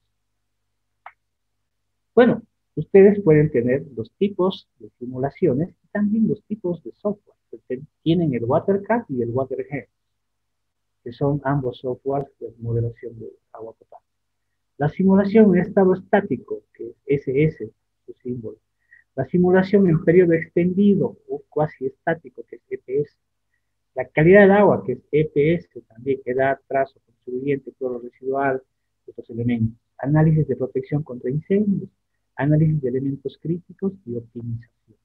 A: Bueno, ustedes pueden tener los tipos de simulaciones y también los tipos de software. Tienen el WaterCAD y el WaterGen, que son ambos softwares de modelación de agua potable. La simulación en estado estático, que es SS, su símbolo. La simulación en periodo extendido o cuasi estático, que es EPS. La calidad del agua, que es EPS, también edad, trazo, contribuyente, cloro residual, otros elementos. Análisis de protección contra incendios, análisis de elementos críticos y optimización.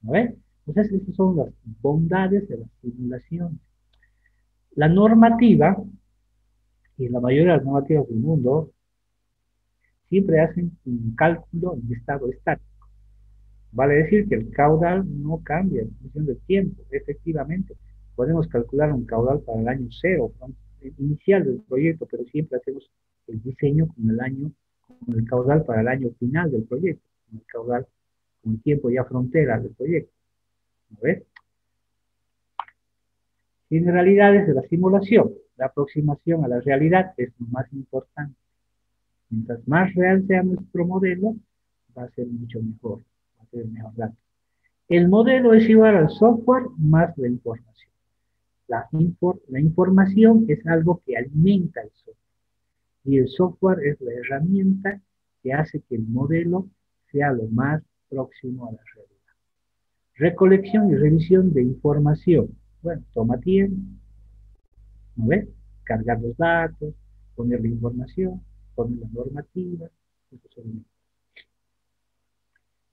A: ¿No ves? Entonces, esas son las bondades de la simulación. La normativa, y la mayoría de las normativas del mundo, siempre hacen un cálculo en estado estático. Vale decir que el caudal no cambia en función del tiempo. Efectivamente, podemos calcular un caudal para el año cero, inicial del proyecto, pero siempre hacemos el diseño con el año, con el caudal para el año final del proyecto, con el caudal, con el tiempo ya frontera del proyecto. ¿No ves? Generalidades de la simulación. La aproximación a la realidad es lo más importante. Mientras más real sea nuestro modelo, va a ser mucho mejor, va a ser mejor dato. El modelo es igual al software más la información. La información es algo que alimenta el software y el software es la herramienta que hace que el modelo sea lo más próximo a la realidad. Recolección y revisión de información. Bueno, toma tiempo, ¿no ves? Cargar los datos, poner la información, poner la normativa, esos elementos.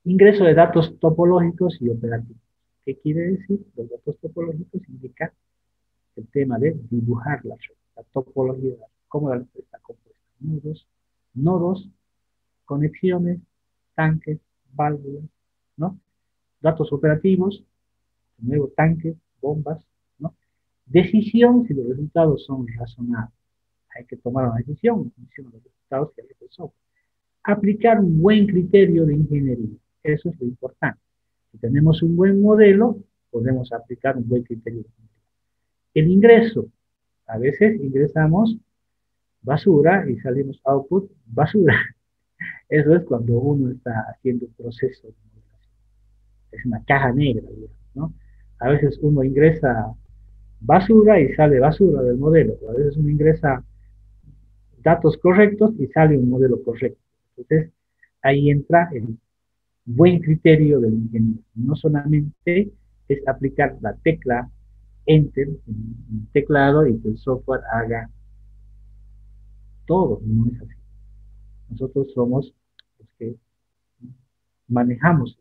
A: Ingreso de datos topológicos y operativos. ¿Qué quiere decir? Los datos topológicos indican el tema de dibujar la topología, cómo la red está compuesta. Nodos, conexiones, tanques, válvulas, ¿no? Datos operativos, nuevo tanques, bombas, ¿no? Decisión si los resultados son razonables. Hay que tomar una decisión en función de los resultados que hay que hacer. Aplicar un buen criterio de ingeniería. Eso es lo importante. Si tenemos un buen modelo, podemos aplicar un buen criterio de ingeniería. El ingreso. A veces ingresamos basura y salimos output basura. Eso es cuando uno está haciendo un proceso de modelación. Es una caja negra, digamos, ¿no? A veces uno ingresa basura y sale basura del modelo. A veces uno ingresa datos correctos y sale un modelo correcto. Entonces, ahí entra el buen criterio del ingeniero. No solamente es aplicar la tecla Enter en un teclado y que el software haga todo, no es así. Nosotros somos los que manejamos.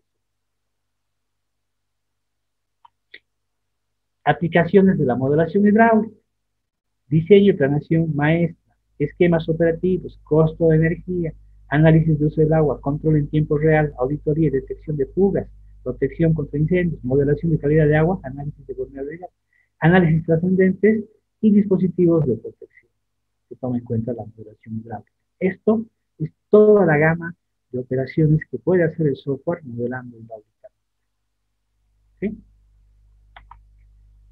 A: Aplicaciones de la modelación hidráulica, diseño y planeación maestra, esquemas operativos, costo de energía, análisis de uso del agua, control en tiempo real, auditoría y detección de fugas, protección contra incendios, modelación de calidad de agua, análisis de vulnerabilidad, análisis trascendentes y dispositivos de protección. Se toma en cuenta la modelación hidráulica. Esto es toda la gama de operaciones que puede hacer el software modelando hidráulica. ¿Sí?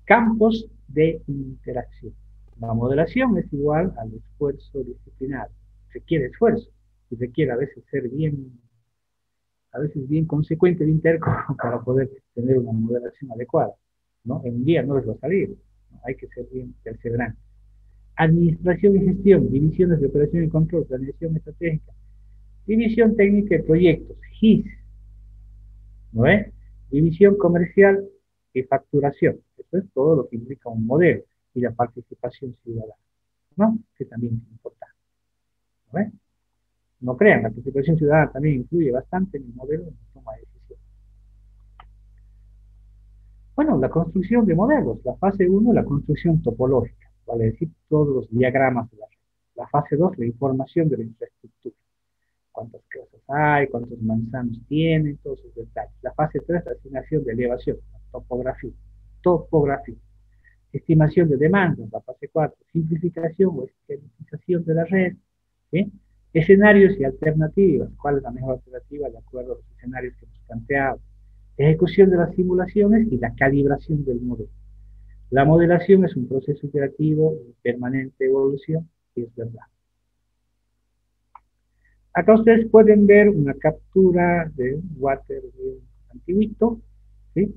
A: Campos de interacción. La modelación es igual al esfuerzo disciplinario. Requiere esfuerzo y requiere a veces bien consecuente, bien terco para poder tener una modelación adecuada, ¿no? En un día no les va a salir, ¿no? Hay que ser bien perseverante. Administración y gestión, divisiones de operación y control, planeación estratégica, división técnica de proyectos, GIS, ¿no es? División comercial y facturación. Eso es todo lo que implica un modelo y la participación ciudadana, ¿no? Que también es importante, ¿no es? No crean, la participación ciudadana también influye bastante en el modelo de toma de decisiones. Bueno, la construcción de modelos. La fase 1, la construcción topológica, vale decir, todos los diagramas de la red. La fase 2, la información de la infraestructura. Cuántas casas hay, cuántos manzanos tienen, todos esos detalles. La fase 3, la asignación de elevación, la topografía. Topografía. Estimación de demandas, la fase 4, simplificación o estabilización de la red, ¿sí? Escenarios y alternativas, cuál es la mejor alternativa de acuerdo a los escenarios que hemos planteado, ejecución de las simulaciones y la calibración del modelo. La modelación es un proceso iterativo de permanente evolución, y es verdad. Acá ustedes pueden ver una captura de un water antiguito, ¿sí?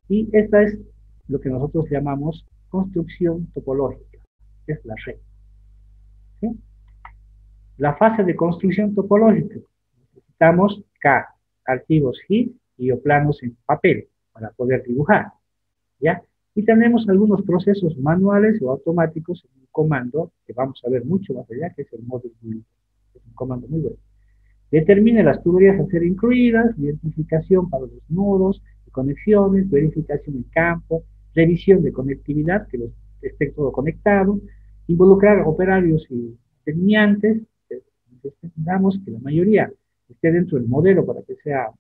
A: Y esta es lo que nosotros llamamos construcción topológica, es la red, ¿sí? La fase de construcción topológica, necesitamos archivos GIS y o planos en papel para poder dibujar, ¿ya? Y tenemos algunos procesos manuales o automáticos en un comando que vamos a ver mucho más allá, que es el model builder. Es un comando muy bueno. Determine las tuberías a ser incluidas, identificación para los nodos de conexiones, verificación en campo, revisión de conectividad, que esté todo conectado, involucrar operarios y terminantes, necesitamos que la mayoría esté dentro del modelo para que sea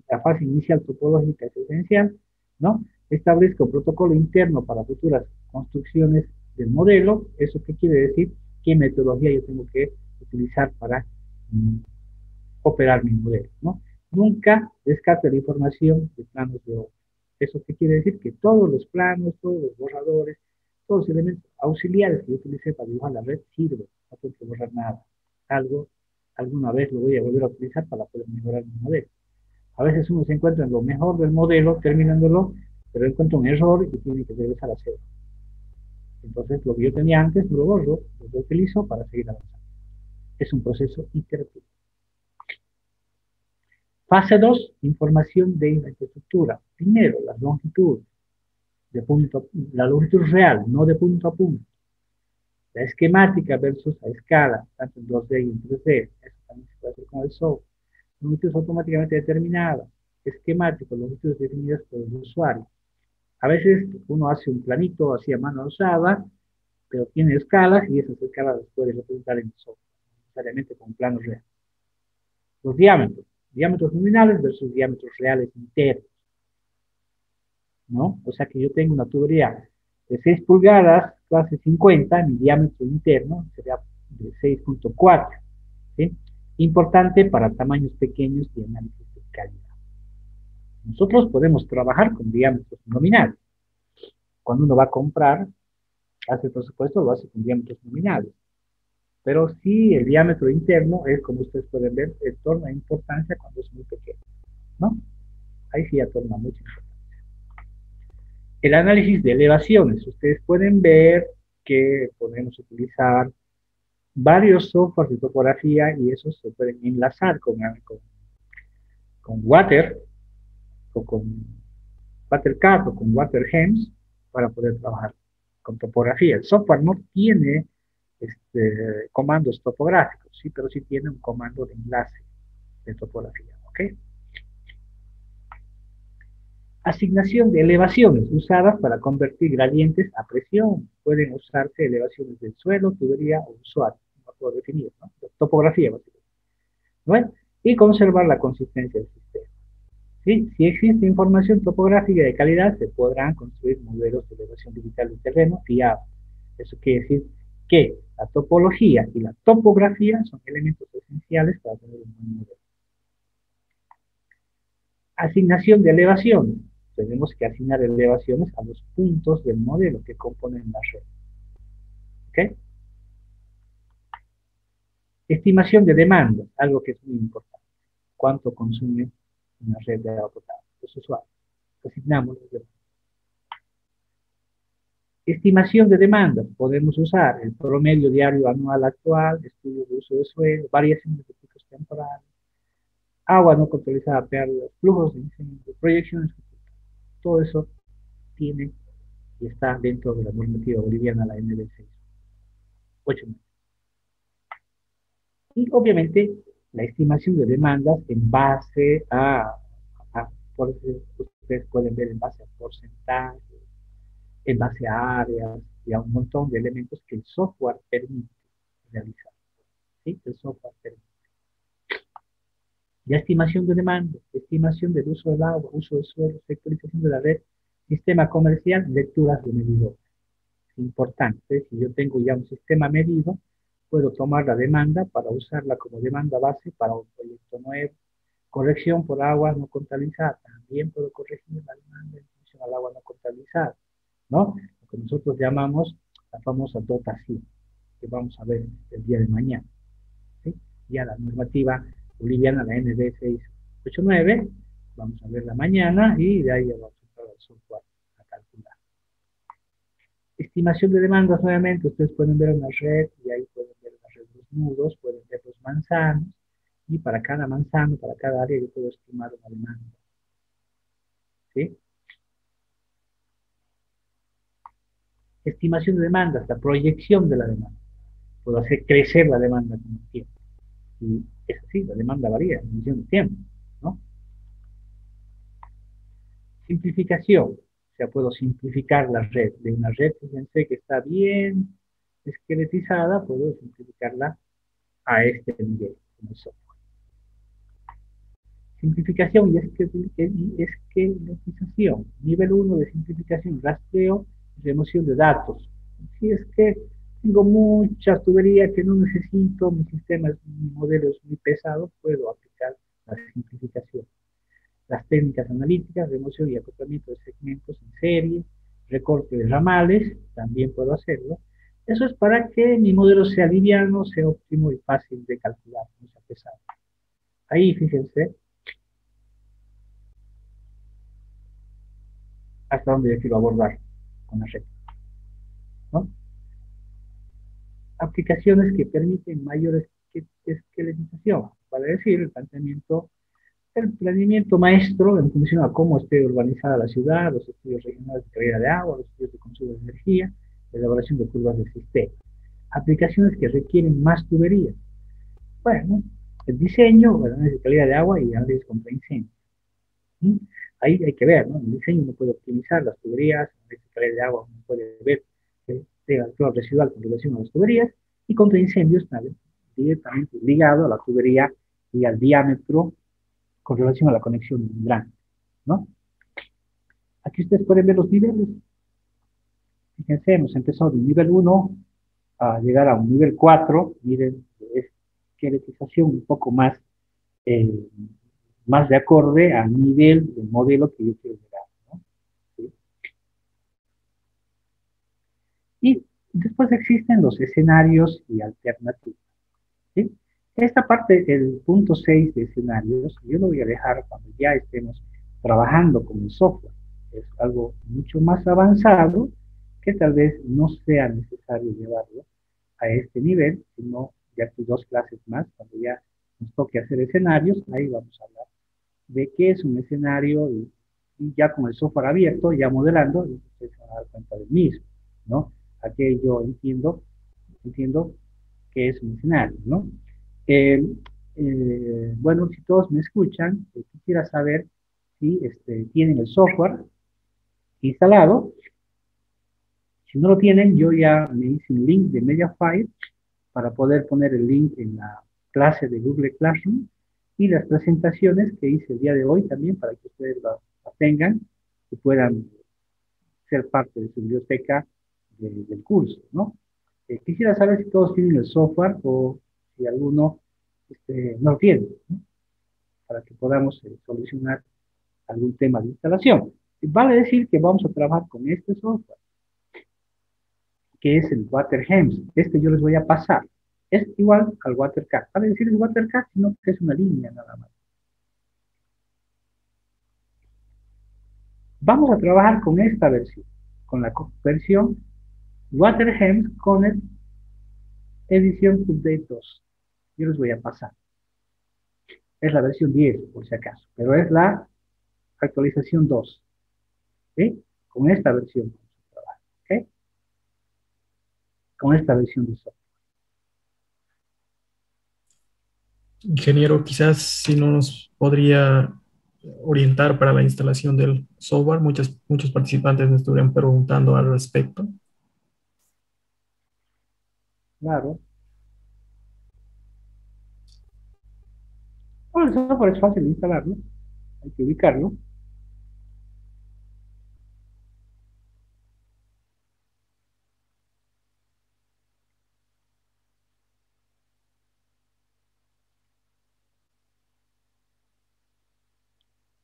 A: la fase inicial topológica es esencial, ¿no? Establezca un protocolo interno para futuras construcciones del modelo. ¿Eso qué quiere decir? ¿Qué metodología yo tengo que utilizar para operar mi modelo, ¿no? Nunca descarte la información de planos de obra. ¿Eso qué quiere decir? Que todos los planos, todos los borradores, todos los elementos auxiliares que yo utilicé para dibujar la red sirven, no tengo que borrar nada. Alguna vez lo voy a volver a utilizar para poder mejorar mi modelo. A veces uno se encuentra en lo mejor del modelo, terminándolo, pero encuentra un error y tiene que regresar a cero. Entonces, lo que yo tenía antes, lo borro, lo utilizo para seguir avanzando. Es un proceso iterativo. Fase 2, información de infraestructura. Primero, las longitudes, la longitud real, no de punto a punto. La esquemática versus la escala, tanto en 2D y en 3D. Eso también se puede hacer con el software. Longitudes automáticamente determinadas. Esquemáticos, longitudes definidas por el usuario. A veces uno hace un planito así a mano alzada, pero tiene escalas y esas escalas las puede representar en el software, necesariamente con planos reales. Los diámetros nominales versus diámetros reales internos, ¿no? O sea que yo tengo una tubería de 6 pulgadas, clase 50, mi diámetro interno sería de 6.4, ¿sí? Importante para tamaños pequeños y análisis de calidad. Nosotros podemos trabajar con diámetros nominales. Cuando uno va a comprar, hace el presupuesto, lo hace con diámetros nominales. Pero sí, el diámetro interno es, como ustedes pueden ver, torna importancia cuando es muy pequeño, ¿no? Ahí sí ya torna mucha importancia. El análisis de elevaciones. Ustedes pueden ver que podemos utilizar varios softwares de topografía y esos se pueden enlazar con Water o con WaterCAD o con WaterHems para poder trabajar con topografía. El software no tiene comandos topográficos, sí, pero sí tiene un comando de enlace de topografía, ¿ok? Asignación de elevaciones usadas para convertir gradientes a presión. Pueden usarse elevaciones del suelo, tubería o usuario, no puedo definir, ¿no? Topografía, básicamente. ¿No? Y conservar la consistencia del sistema. ¿Sí? Si existe información topográfica de calidad, se podrán construir modelos de elevación digital del terreno fiables. Eso quiere decir que la topología y la topografía son elementos esenciales para tener un buen modelo. Asignación de elevaciones. tenemos que asignar elevaciones a los puntos del modelo que componen la red. ¿Ok? Estimación de demanda, algo que es muy importante. ¿Cuánto consume una red de agua potable? Los usuarios. Asignamos los demás. Estimación de demandas. Podemos usar el promedio diario anual actual, estudios de uso de suelo, variaciones de picos temporales, agua no contabilizada, pérdidas, flujos de incendios, proyecciones. Todo eso tiene y está dentro de la normativa boliviana, la NB6. 8. Y obviamente la estimación de demandas en base ustedes pueden ver en base a porcentajes, en base a áreas y a un montón de elementos que el software permite realizar. ¿Sí? El software permite. Ya estimación de demanda, estimación del uso del agua, uso del suelo, sectorización de la red, sistema comercial, lecturas de medidores. Es importante, si yo tengo ya un sistema medido, puedo tomar la demanda para usarla como demanda base para un proyecto nuevo. Corrección por agua no contabilizada, también puedo corregir la demanda en función al agua no contabilizada, ¿no? Lo que nosotros llamamos la famosa dotación, que vamos a ver el día de mañana. ¿Sí? Ya la normativa boliviana, la NB 689, vamos a verla mañana y de ahí ya vamos a entrar al software a calcular. Estimación de demandas, nuevamente, ustedes pueden ver una red y ahí pueden ver la red de los nudos, pueden ver los manzanos y para cada manzano, para cada área yo puedo estimar una demanda. ¿Sí? Estimación de demandas, la proyección de la demanda. Puedo hacer crecer la demanda con el tiempo. Y es así, la demanda varía en función del tiempo, ¿no? Simplificación, o sea, puedo simplificar la red. De una red, fíjense que está bien esqueletizada, puedo simplificarla a este nivel, como software. Simplificación y esqueletización. Nivel 1 de simplificación, rastreo y remoción de datos. Si es que tengo muchas tuberías que no necesito, mi modelo es muy pesado, puedo aplicar la simplificación. Las técnicas analíticas, remoción y acoplamiento de segmentos en serie, recorte de ramales, también puedo hacerlo. Eso es para que mi modelo sea liviano, sea óptimo y fácil de calcular, no sea pesado. Ahí, fíjense, hasta donde yo quiero abordar con la red, ¿no? Aplicaciones que permiten mayor esqueletización, vale decir, el planeamiento maestro en función a cómo esté urbanizada la ciudad, los estudios regionales de calidad de agua, los estudios de consumo de energía, la elaboración de curvas de sistema. Aplicaciones que requieren más tuberías. Bueno, el diseño, análisis de calidad de agua y análisis contra incendios. ¿Sí? Ahí hay que ver, ¿no? En el diseño uno puede optimizar las tuberías, análisis de calidad de agua uno puede ver el flor residual con relación a las tuberías, y contra incendios también, directamente ligado a la tubería y al diámetro con relación a la conexión hidrante, ¿no? Aquí ustedes pueden ver los niveles. Fíjense, hemos empezado del nivel 1 a llegar a un nivel 4, miren, de esqueletización un poco eh, más de acorde al nivel del modelo que yo quiero llegar, ¿no? ¿Sí? Y después existen los escenarios y alternativas, ¿sí? Esta parte, el punto 6 de escenarios, yo lo voy a dejar cuando ya estemos trabajando con el software. Es algo mucho más avanzado que tal vez no sea necesario llevarlo a este nivel, sino ya que 2 clases más, cuando ya nos toque hacer escenarios, ahí vamos a hablar de qué es un escenario y ya con el software abierto, ya modelando, ustedes se van a dar cuenta del mismo, ¿no? Aquí yo entiendo qué es un escenario, ¿no? Eh, bueno, si todos me escuchan, quisiera saber si tienen el software instalado. Si no lo tienen, yo ya me hice un link de Mediafire para poder poner el link en la clase de Google Classroom y las presentaciones que hice el día de hoy también para que ustedes la tengan y puedan ser parte de su biblioteca del curso, ¿no? Quisiera saber si todos tienen el software o si alguno no lo tiene, ¿no? Para que podamos solucionar algún tema de instalación. Vale decir que vamos a trabajar con este software, que es el WaterHems. Este yo les voy a pasar. Es igual al WaterCAD. Vale decir el WaterCAD, sino que es una línea nada más. Vamos a trabajar con esta versión, con la versión WaterHems Connect edición Update 2. Yo les voy a pasar. Es la versión 10, por si acaso, pero es la actualización 2. ¿Sí? Con esta versión vamos a trabajar. ¿Ok? Con esta versión de software.
B: Ingeniero, quizás si no nos podría orientar para la instalación del software. Muchos participantes me estuvieron preguntando al respecto.
A: Claro. Bueno, el software es fácil de instalarlo. Hay que ubicarlo.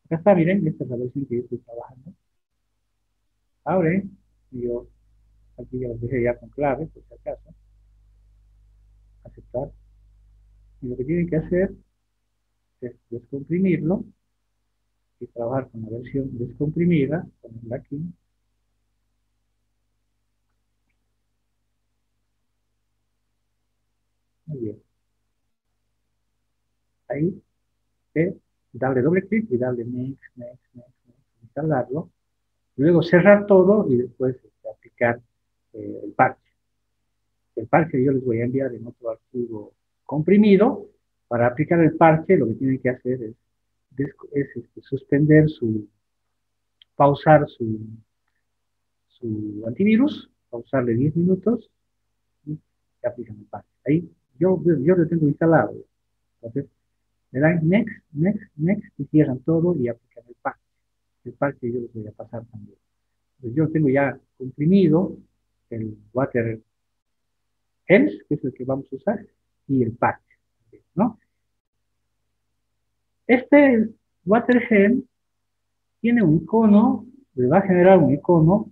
A: Acá está, miren, esta es la versión que yo estoy trabajando. Abre, y yo aquí ya los dejé ya con clave, por si acaso. Aceptar. Y lo que tienen que hacer es descomprimirlo y trabajar con la versión descomprimida, ponerla aquí. Muy bien. Ahí, darle doble clic y darle next, next, next, next, instalarlo. Luego cerrar todo y después aplicar el parche. El parche yo les voy a enviar en otro archivo comprimido. Para aplicar el parche lo que tienen que hacer es suspender pausar su antivirus, pausarle 10 minutos y aplican el parche. Ahí yo lo tengo instalado. Entonces, le dan next, next, next y cierran todo y aplican el parche. El parche yo les voy a pasar también. Entonces, yo tengo ya comprimido el WaterHems, que es el que vamos a usar, y el parche, ¿no? Este WaterHems tiene un icono, le va a generar un icono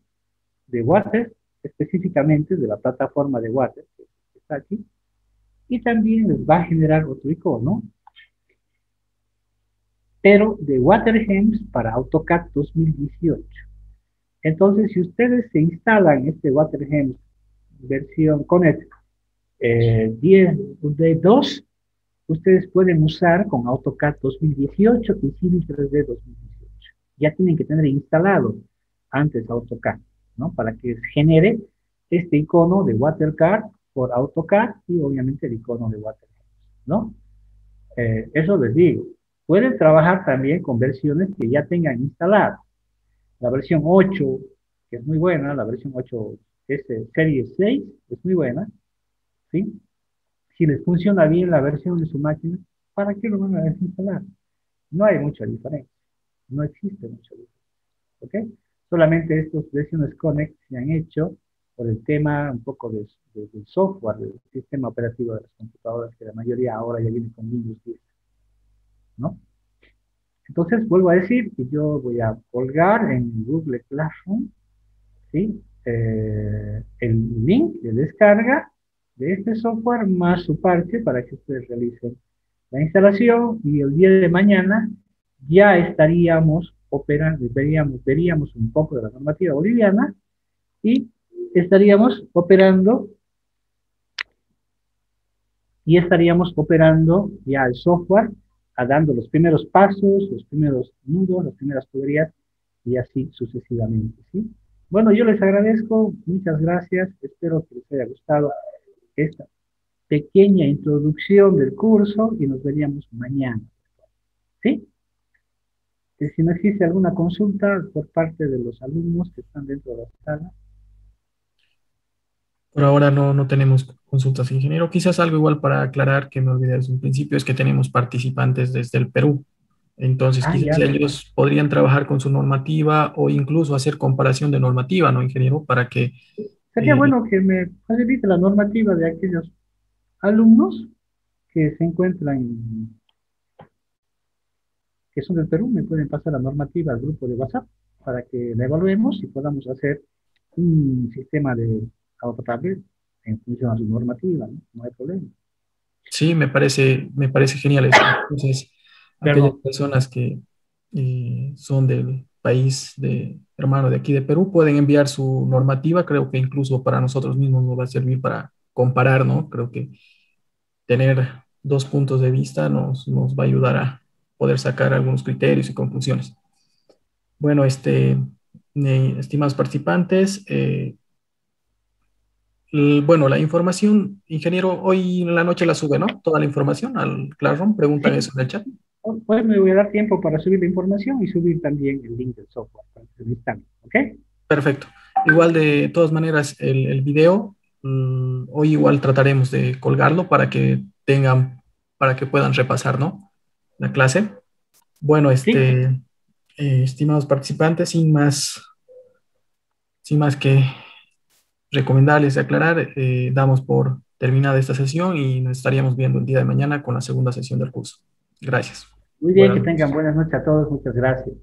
A: de Water, específicamente de la plataforma de Water, que está aquí, y también les va a generar otro icono, pero de WaterHems para AutoCAD 2018. Entonces, si ustedes se instalan este WaterHems versión Connect 10 de 2, ustedes pueden usar con AutoCAD 2018 y Civil 3D 2018. Ya tienen que tener instalado antes AutoCAD, ¿no? Para que genere este icono de WaterCAD por AutoCAD y obviamente el icono de WaterHems, ¿no? Eso les digo. Pueden trabajar también con versiones que ya tengan instaladas. La versión 8, que es muy buena, la versión 8 Serie 6, es muy buena, ¿sí? Si les funciona bien la versión de su máquina, ¿para qué lo van a desinstalar? No hay mucha diferencia, no existe mucha diferencia, ¿ok? Solamente estas versiones Connect se han hecho por el tema un poco del software, del sistema operativo de las computadoras, que la mayoría ahora ya viene con Windows 10, ¿no? Entonces, vuelvo a decir que yo voy a colgar en Google Classroom, ¿sí? El link de descarga de este software más su parche para que ustedes realicen la instalación y el día de mañana ya estaríamos operando, veríamos un poco de la normativa boliviana y estaríamos operando ya el software, dando los primeros pasos, los primeros nudos, las primeras tuberías y así sucesivamente, ¿sí? Bueno, yo les agradezco, muchas gracias, espero que les haya gustado esta pequeña introducción del curso y nos veríamos mañana, ¿sí? Si no existe alguna consulta por parte de los alumnos que están dentro de la sala.
B: Por ahora no tenemos consultas, ingeniero. Quizás algo igual para aclarar que me olvidé desde un principio es que tenemos participantes desde el Perú. Entonces,
A: Ah,
B: quizás
A: ya,
B: ellos podrían trabajar con su normativa o incluso hacer comparación de normativa, ¿no, ingeniero? Para que
A: sería
B: eh,
A: bueno que me facilite la normativa de aquellos alumnos que se encuentran, que son del Perú, me pueden pasar la normativa al grupo de WhatsApp. para que la evaluemos y podamos hacer un sistema de autotablet en función a su normativa, ¿no? No hay problema.
B: Sí, me parece genial eso. Entonces, aquellas
A: Perdón.
B: personas que son del país de hermano de aquí de Perú pueden enviar su normativa. Creo que incluso para nosotros mismos nos va a servir para comparar, ¿no? Creo que tener dos puntos de vista nos va a ayudar a poder sacar algunos criterios y conclusiones. Bueno, estimados participantes, bueno, la información, ingeniero, hoy en la noche la sube, ¿no? Toda la información al Classroom, preguntan eso
A: Sí,
B: en el chat.
A: pues me voy a dar tiempo para subir la información y subir también el link del software para que se lo instalen, ¿ok?
B: Perfecto. Igual de todas maneras, el video, hoy igual trataremos de colgarlo para que tengan, para que puedan repasar, ¿no? La clase. Bueno,
A: Sí,
B: estimados participantes, sin más que recomendarles y aclarar, damos por terminada esta sesión y nos estaríamos viendo el día de mañana con la segunda sesión del curso. Gracias.
A: muy bien, que
B: Buenas
A: tengan
B: noches.
A: buenas noches a todos, muchas gracias.